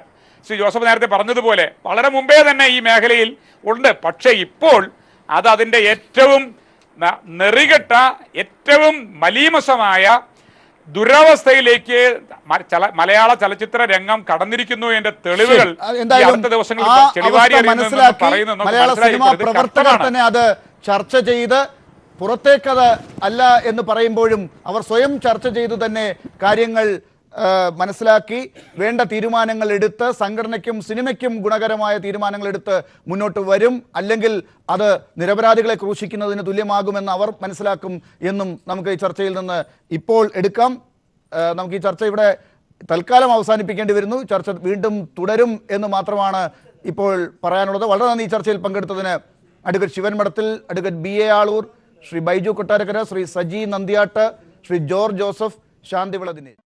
S3: ശ്രീ ജോസഫ് നേരത്തെ പറഞ്ഞതുപോലെ വളരെ മുമ്പേ തന്നെ ഈ മേഖലയിൽ ഉണ്ട്. പക്ഷേ ഇപ്പോൾ അത് അതിൻ്റെ ഏറ്റവും നെറികെട്ട ഏറ്റവും മലീമസമായ ദുരവസ്ഥയിലേക്ക് മലയാള ചലച്ചിത്ര രംഗം കടന്നിരിക്കുന്നു എന്റെ തെളിവുകൾ അടുത്ത ദിവസങ്ങളിൽ
S1: തന്നെ അത് ചർച്ച ചെയ്ത് പുറത്തേക്കത് അല്ല എന്ന് പറയുമ്പോഴും അവർ സ്വയം ചർച്ച ചെയ്തു തന്നെ കാര്യങ്ങൾ മനസ്സിലാക്കി വേണ്ട തീരുമാനങ്ങൾ എടുത്ത് സംഘടനയ്ക്കും സിനിമയ്ക്കും ഗുണകരമായ തീരുമാനങ്ങൾ എടുത്ത് മുന്നോട്ട് വരും. അല്ലെങ്കിൽ അത് നിരപരാധികളെ ക്രൂശിക്കുന്നതിന് തുല്യമാകുമെന്ന് അവർ മനസ്സിലാക്കും എന്നും നമുക്ക് ഈ ചർച്ചയിൽ നിന്ന് ഇപ്പോൾ എടുക്കാം. നമുക്ക് ഈ ചർച്ച ഇവിടെ തൽക്കാലം അവസാനിപ്പിക്കേണ്ടി വരുന്നു. ചർച്ച വീണ്ടും തുടരും എന്ന് മാത്രമാണ് ഇപ്പോൾ പറയാനുള്ളത്. വളരെ നന്ദി ഈ ചർച്ചയിൽ പങ്കെടുത്തതിന് അഡ്വക്കേറ്റ് ശിവൻ മഠത്തിൽ, advocate BA Aloor, Shri Baiju Kottarakkara, Shri Saji Nandiyat, Shri George Joseph, Shanthivila Dinesh.